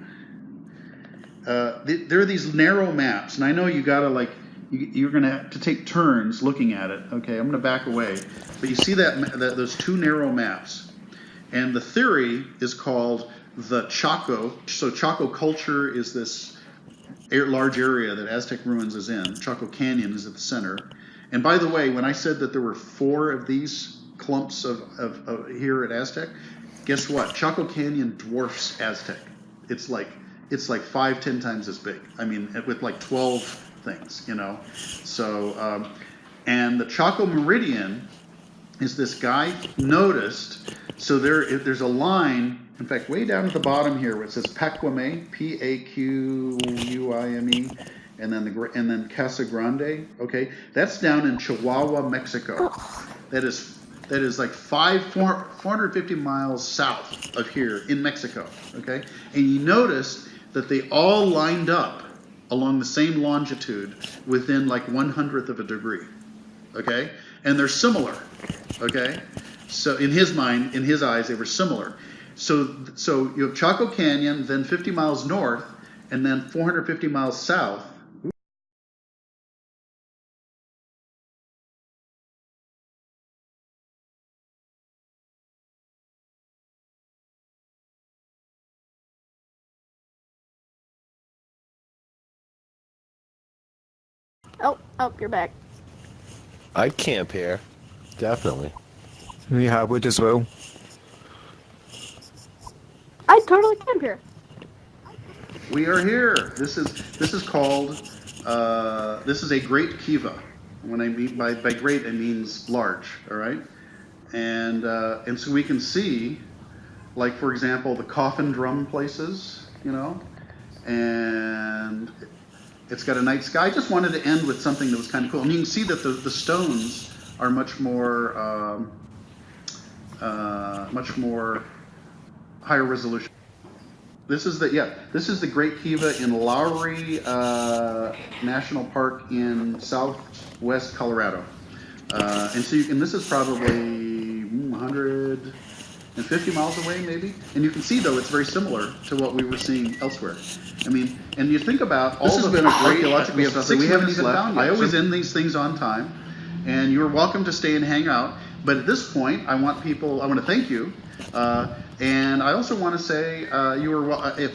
There are these narrow maps, and I know you gotta you're gonna have to take turns looking at it. Okay, I'm gonna back away, but you see that those two narrow maps, and the theory is called the Chaco. So Chaco culture is this large area that Aztec Ruins is in. Chaco Canyon is at the center. And by the way, when I said that there were 4 of these clumps of here at Aztec, guess what? Chaco Canyon dwarfs Aztec. It's like 5-10 times as big. I mean, with 12 things, So, and the Chaco Meridian is this guy noticed. So there's a line. In fact, way down at the bottom here, where it says Pacuime, Paquime, and then Casa Grande. Okay, that's down in Chihuahua, Mexico. That is like 450 miles south of here in Mexico. Okay, and you notice that they all lined up along the same longitude within 1/100th of a degree. Okay, and they're similar. Okay, so in his mind, in his eyes, they were similar. So you have Chaco Canyon, then 50 miles north, and then 450 miles south. Oh, you're back. I'd camp here, definitely. Yeah, I would as well. I totally camp here. We are here. This is called this is a great kiva. When I mean by great, it means large. All right, and so we can see, for example, the coffin drum places, and it's got a night sky. I just wanted to end with something that was kind of cool. And you can see that the stones are much more higher resolution. This is the Great Kiva in Lowry National Park in southwest Colorado. And so this is probably 150 miles away, maybe. And you can see, though, it's very similar to what we were seeing elsewhere. I mean, and you think about all the archaeological stuff that we haven't even found yet. I always end these things on time, and you're welcome to stay and hang out. But at this point, I want to thank you. And I also want to say,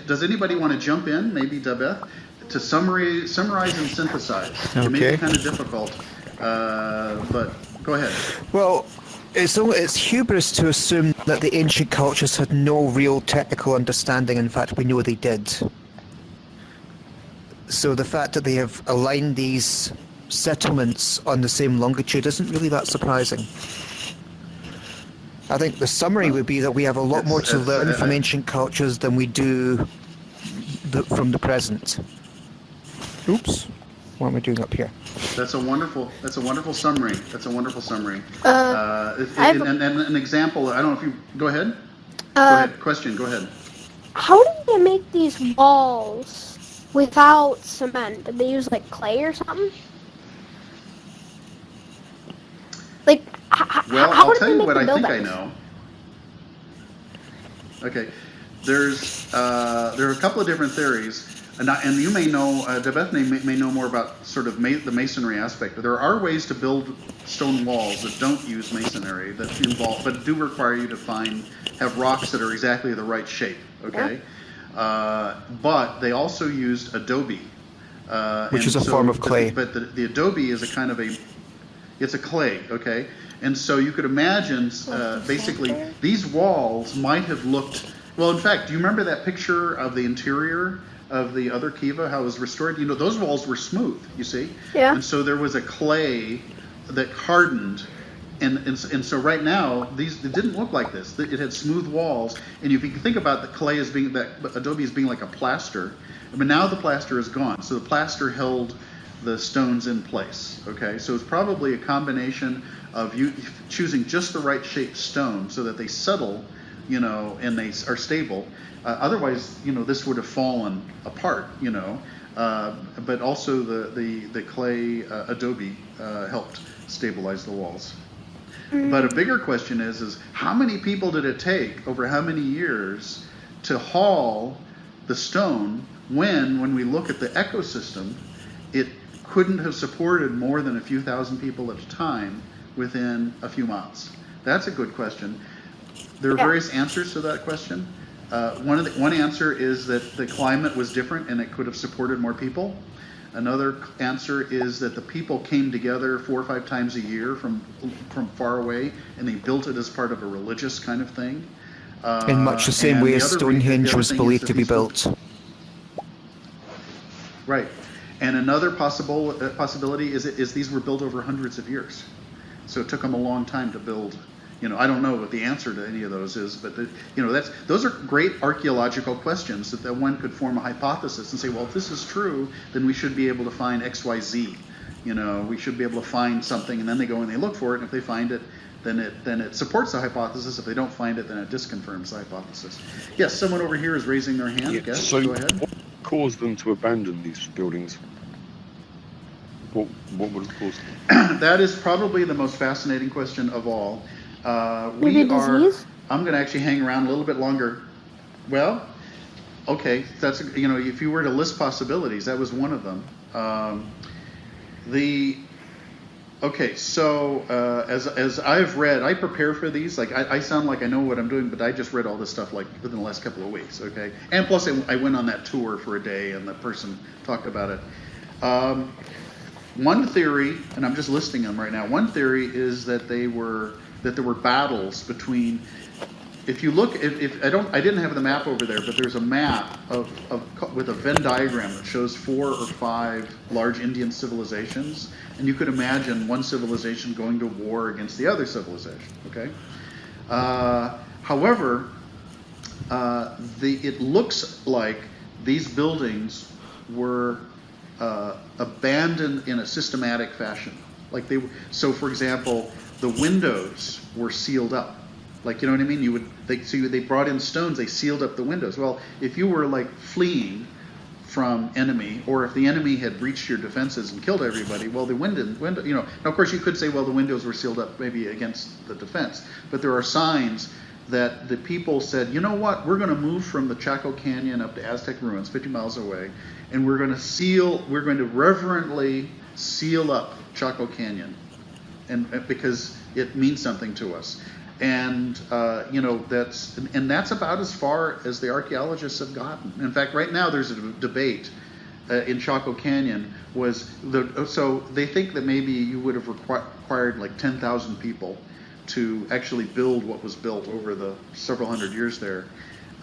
does anybody want to jump in, maybe Dabeth, to summarize and synthesize? Okay. It may be kind of difficult, but go ahead. Well, it's hubris to assume that the ancient cultures had no real technical understanding. In fact, we know they did. So the fact that they have aligned these settlements on the same longitude isn't really that surprising. I think the summary would be that we have a lot more to learn from ancient cultures than we do from the present. Oops, what am I doing up here? That's a wonderful summary. And an example. I don't know if you go ahead. Go ahead. Question. Go ahead. How did they make these walls without cement? Did they use clay or something? Well, I'll tell you what I think I know. Okay, there are a couple of different theories, and you may know, Dabeth may know more about sort of the masonry aspect. But there are ways to build stone walls that don't use masonry, but do require you to have rocks that are exactly the right shape. Okay, but they also used adobe. Which is a form of clay. But the adobe is a kind of it's a clay, okay? And so you could imagine, basically, these walls might have looked, well, in fact, do you remember that picture of the interior of the other kiva, how it was restored? You know, those walls were smooth, you see? Yeah. And so there was a clay that hardened. And so right now, it didn't look like this. It had smooth walls. And if you think about the clay as being, that adobe as being like a plaster, but now the plaster is gone. So the plaster held the stones in place, okay? So it's probably a combination of you choosing just the right shaped stone so that they settle, you know, and they are stable. Otherwise, you know, this would have fallen apart, you know. But also the clay adobe helped stabilize the walls. But a bigger question is how many people did it take over how many years to haul the stone when we look at the ecosystem, it couldn't have supported more than a few thousand people at a time within a few miles? That's a good question. There are various answers to that question. One answer is that the climate was different and it could have supported more people. Another answer is that the people came together 4 or 5 times a year from far away, and they built it as part of a religious kind of thing. In much the same way as Stonehenge was believed to be built. Right. And another possibility is these were built over hundreds of years. So it took them a long time to build. You know, I don't know what the answer to any of those is, but you know, those are great archaeological questions that one could form a hypothesis and say, well, if this is true, then we should be able to find X, Y, Z. You know, we should be able to find something, and then they go and they look for it, and if they find it, then it supports the hypothesis. If they don't find it, then it disconfirms the hypothesis. Yes, someone over here is raising their hand. Yeah, Yes, so go ahead. what caused them to abandon these buildings? What would have caused them? That is probably the most fascinating question of all. Maybe disease? I'm going to actually hang around a little bit longer. Well, okay, that's, you know, if you were to list possibilities, that was one of them. Okay, so as I've read, I prepare for these. Like I sound like I know what I'm doing, but I just read all this stuff like within the last couple of weeks. Okay, and plus I went on that tour for a day, and the person talked about it. One theory, and I'm just listing them right now. One theory is that there were battles between. If you look, I didn't have the map over there, but there's a map with a Venn diagram that shows 4 or 5 large Indian civilizations, and you could imagine one civilization going to war against the other civilization. Okay. However, it looks like these buildings were abandoned in a systematic fashion. Like so for example, the windows were sealed up. Like, you know what I mean? They brought in stones, they sealed up the windows. Well, if you were like fleeing from enemy, or if the enemy had breached your defenses and killed everybody, well, the window, you know, now of course you could say, well, the windows were sealed up maybe against the defense, but there are signs that the people said, you know what, we're going to move from the Chaco Canyon up to Aztec Ruins, 50 miles away, and we're going to reverently seal up Chaco Canyon, and because it means something to us. And you know, that's about as far as the archaeologists have gotten. In fact, right now there's a debate in Chaco Canyon. So they think that maybe you would have required like 10,000 people to actually build what was built over the several hundred years there.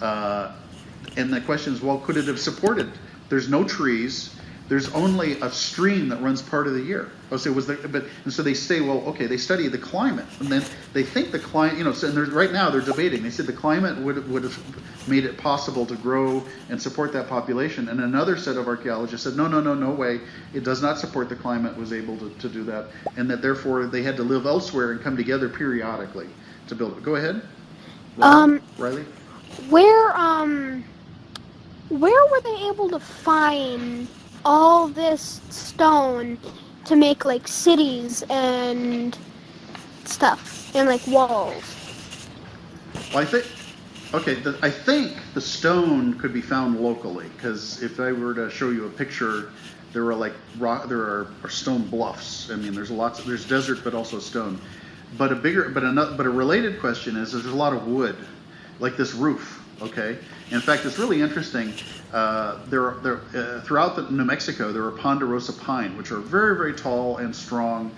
And the question is, well, could it have supported? There's no trees. There's only a stream that runs part of the year. And so they say, well, okay, they study the climate, and then they think the climate, you know. So right now they're debating. They said the climate would have made it possible to grow and support that population. And another set of archaeologists said, no way, it does not support the climate. Was able to do that, and that therefore they had to live elsewhere and come together periodically to build it. Go ahead, Riley. Where were they able to find all this stone to make like cities and stuff and like walls? Well, I think the stone could be found locally, because if I were to show you a picture, there are stone bluffs. I mean, there's desert, but also stone. But a related question is there's a lot of wood, like this roof. Okay, in fact, it's really interesting. Throughout New Mexico, there are ponderosa pine, which are very, very tall and strong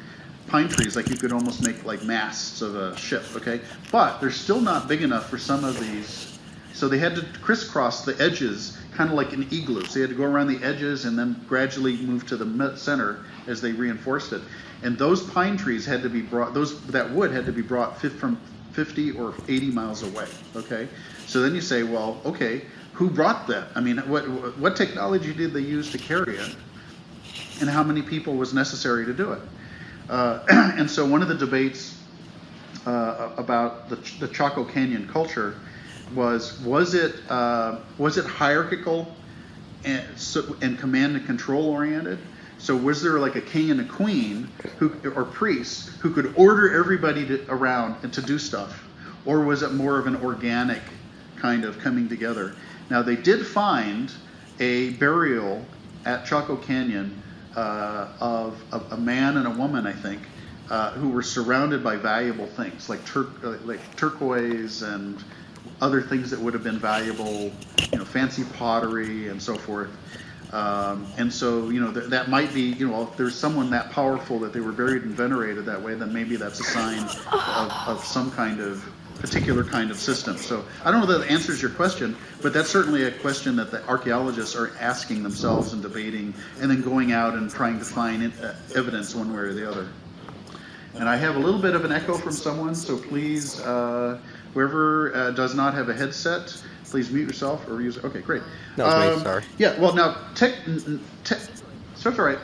pine trees, like you could almost make like masts of a ship. Okay, but they're still not big enough for some of these, so they had to crisscross the edges, kind of like an igloo. So they had to go around the edges and then gradually move to the center as they reinforced it. And those pine trees had to be brought; that wood had to be brought from 50 or 80 miles away. Okay, so then you say, well, okay, who brought that? I mean, what technology did they use to carry it, and how many people was necessary to do it? And so one of the debates about the Chaco Canyon culture was it hierarchical and command and control oriented? So was there like a king and a queen or priests who could order everybody around and to do stuff? Or was it more of an organic kind of coming together? Now they did find a burial at Chaco Canyon of a man and a woman, I think, who were surrounded by valuable things like turquoise and other things that would have been valuable, fancy pottery and so forth. And so, that might be, if there's someone that powerful that they were buried and venerated that way, then maybe that's a sign of some kind of particular kind of system. So I don't know that answers your question, but that's certainly a question that the archaeologists are asking themselves and debating, and then going out and trying to find evidence one way or the other. And I have a little bit of an echo from someone, so please, whoever does not have a headset, please mute yourself or use it. Okay, great. That was me, sorry. Yeah, well, now, so that's all right.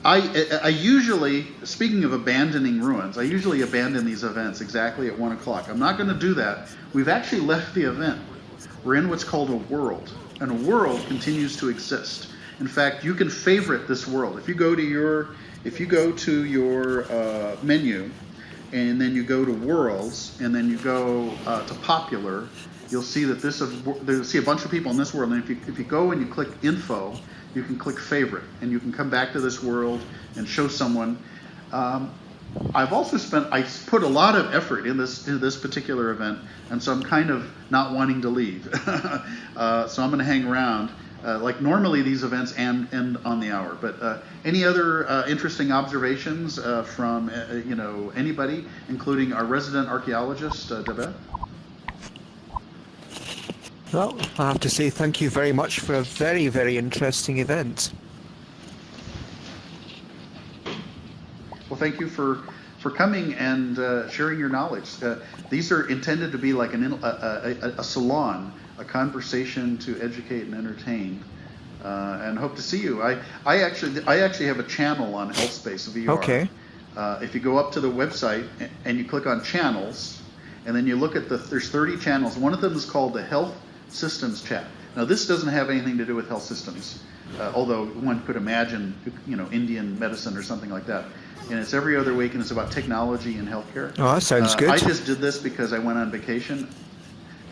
I usually, speaking of abandoning ruins, I usually abandon these events exactly at 1 o'clock. I'm not going to do that. We've actually left the event. We're in what's called a world, and a world continues to exist. In fact, you can favorite this world. If you go to your menu, and then you go to worlds, and then you go to popular, you'll see that you'll see a bunch of people in this world. And if you go and you click info, you can click favorite, and you can come back to this world and show someone. I put a lot of effort into this particular event, and so I'm kind of not wanting to leave. So I'm going to hang around. Like normally these events end on the hour, but any other interesting observations from anybody, including our resident archaeologist, Debeth? Well, I have to say thank you very much for a very, very interesting event. Well, thank you for coming and sharing your knowledge. These are intended to be like a salon, a conversation to educate and entertain, and hope to see you. I actually have a channel on Healthspace VR. Okay. If you go up to the website and you click on channels, and then you look at there's 30 channels. One of them is called the Health Systems Chat. Now this doesn't have anything to do with health systems, although one could imagine, Indian medicine or something like that. And it's every other week, and it's about technology and healthcare. Oh, that sounds good. I just did this because I went on vacation.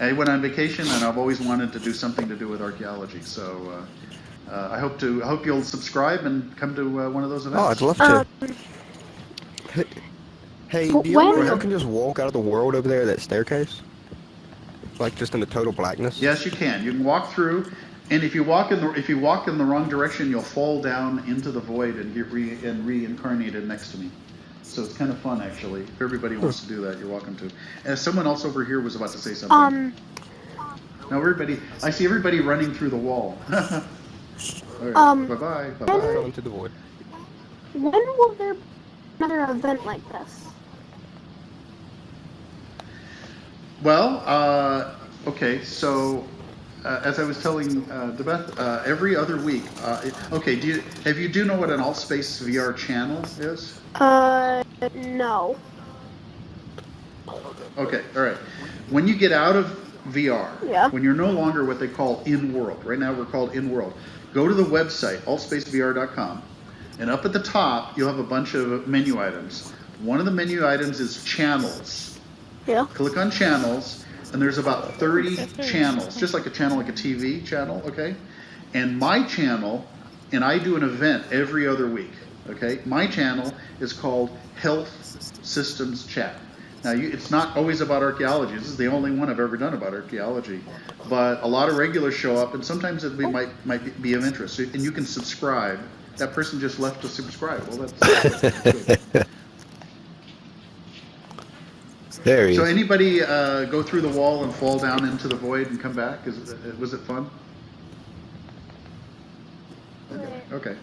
And I've always wanted to do something to do with archaeology. So I hope you'll subscribe and come to one of those events. Oh, I'd love to. Hey, do you know you can just walk out of the world over there, that staircase? Like just in the total blackness? Yes, you can. You can walk through, and if you walk in the wrong direction, you'll fall down into the void and get reincarnated next to me. So it's kind of fun, actually. If everybody wants to do that, you're welcome to. And someone else over here was about to say something. Now I see everybody running through the wall. All right, bye-bye. Fell into the void. When will there be another event like this? Well, okay, so as I was telling Debeth, every other week. Okay, do you know what an Altspace VR channel is? No. Okay, all right. When you get out of VR, Yeah. when you're no longer what they call in-world, right now we're called in-world, go to the website, altspacevr.com, and up at the top, you'll have a bunch of menu items. One of the menu items is channels. Yeah. Click on channels, and there's about 30 channels, just like a channel, like a TV channel, okay? And my channel, and I do an event every other week, okay? My channel is called Health Systems Chat. Now, it's not always about archaeology. This is the only one I've ever done about archaeology. But a lot of regulars show up, and sometimes it might be of interest. And you can subscribe. That person just left to subscribe. Well, that's good. There he So is. anybody go through the wall and fall down into the void and come back? Was it fun? Okay.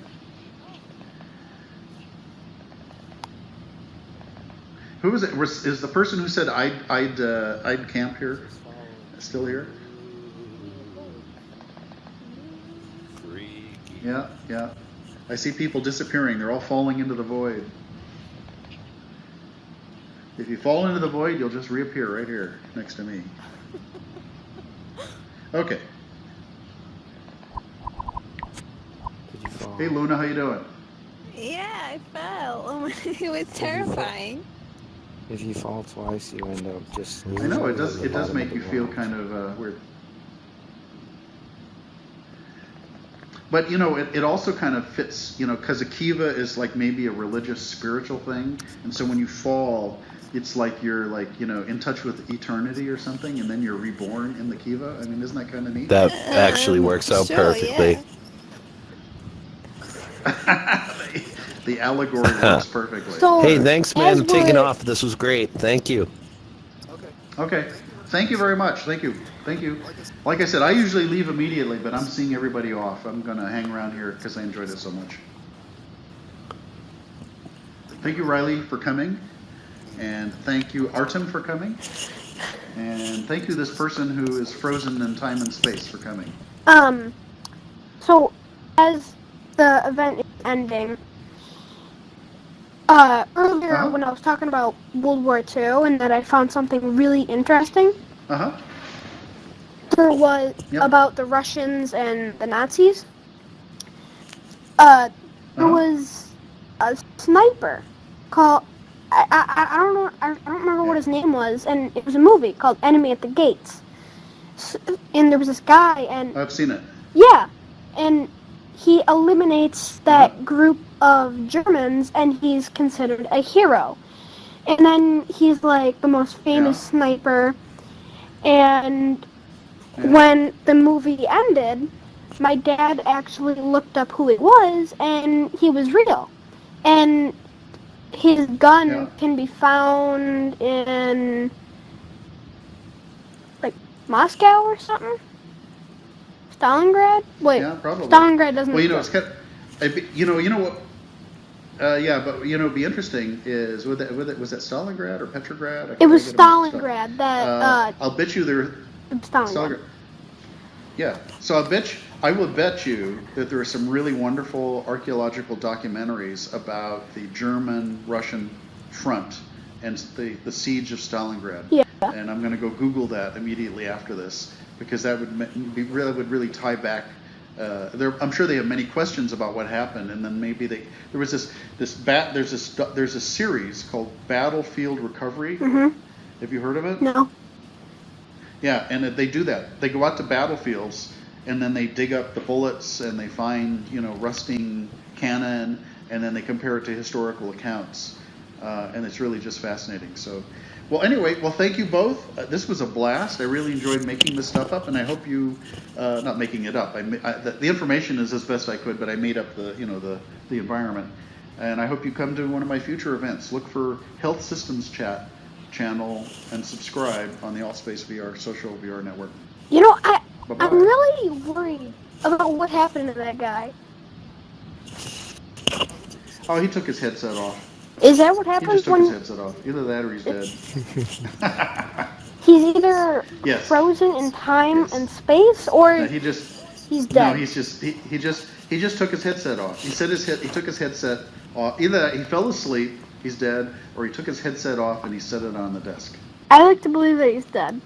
Who was it? Is the person who said I'd camp here still here? Yeah, yeah. I see people disappearing. They're all falling into the void. If you fall into the void, you'll just reappear right here next to me. Okay. Hey Luna, how you doing? Yeah, I fell. It was terrifying. If you fall twice, you end up just. I know it does. It does make you feel kind of weird. But you know, it also kind of fits. You know, because a kiva is like maybe a religious, spiritual thing, and so when you fall, it's like you're in touch with eternity or something, and then you're reborn in the kiva. I mean, isn't that kind of neat? That actually works out perfectly. Yeah. The allegory works perfectly. So, hey, thanks, man. Taking off. This was great. Thank you. Okay. Thank you very much. Thank you. Thank you. Like I said, I usually leave immediately, but I'm seeing everybody off. I'm going to hang around here because I enjoyed it so much. Thank you, Riley, for coming. And thank you, Artem, for coming. And thank you, this person who is frozen in time and space, for coming. So, as the event is ending, earlier when I was talking about World War II and that I found something really interesting, there was about the Russians and the Nazis. There was a sniper called, I don't know, I don't remember what his name was, and it was a movie called Enemy at the Gates. And there was this guy, and I've seen it. Yeah, and he eliminates that group of Germans, and he's considered a hero. And then he's like the most famous sniper. And when the movie ended, my dad actually looked up who it was, and he was real. And his gun can be found in like Moscow or something. Stalingrad? Wait, yeah, probably. Stalingrad doesn't. Well, it's kind of, you know what? Yeah, but it'd be interesting. Was that Stalingrad or Petrograd? It was Stalingrad. That I'll bet you there. Stalingrad. Yeah, so I will bet you that there are some really wonderful archaeological documentaries about the German-Russian front and the siege of Stalingrad. Yeah. And I'm going to go Google that immediately after this, because that would really tie back. I'm sure they have many questions about what happened, and then maybe there was there's a series called Battlefield Recovery. Mm-hmm. Have you heard of it? No. Yeah, and they do that. They go out to battlefields, and then they dig up the bullets, and they find rusting cannon, and then they compare it to historical accounts, and it's really just fascinating. So. Well, anyway, thank you both. This was a blast. I really enjoyed making this stuff up, and I hope you, not making it up. The information is as best I could, but I made up the environment. And I hope you come to one of my future events. Look for Health Systems Chat channel and subscribe on the AltSpace VR social VR network. You know, I'm really worried about what happened to that guy. Oh, he took his headset off. Is that what happens he just took when his headset off? Either that or he's dead. He's either frozen in time and space, or he's dead. No, he just took his headset off. He took his headset off. Either he fell asleep, he's dead, or he took his headset off and he set it on the desk. I like to believe that he's dead.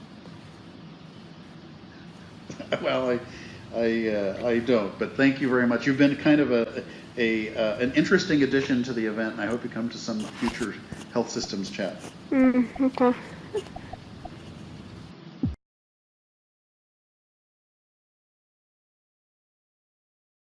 Well, I don't, but thank you very much. You've been kind of an interesting addition to the event, and I hope you come to some future Health Systems Chat. Okay.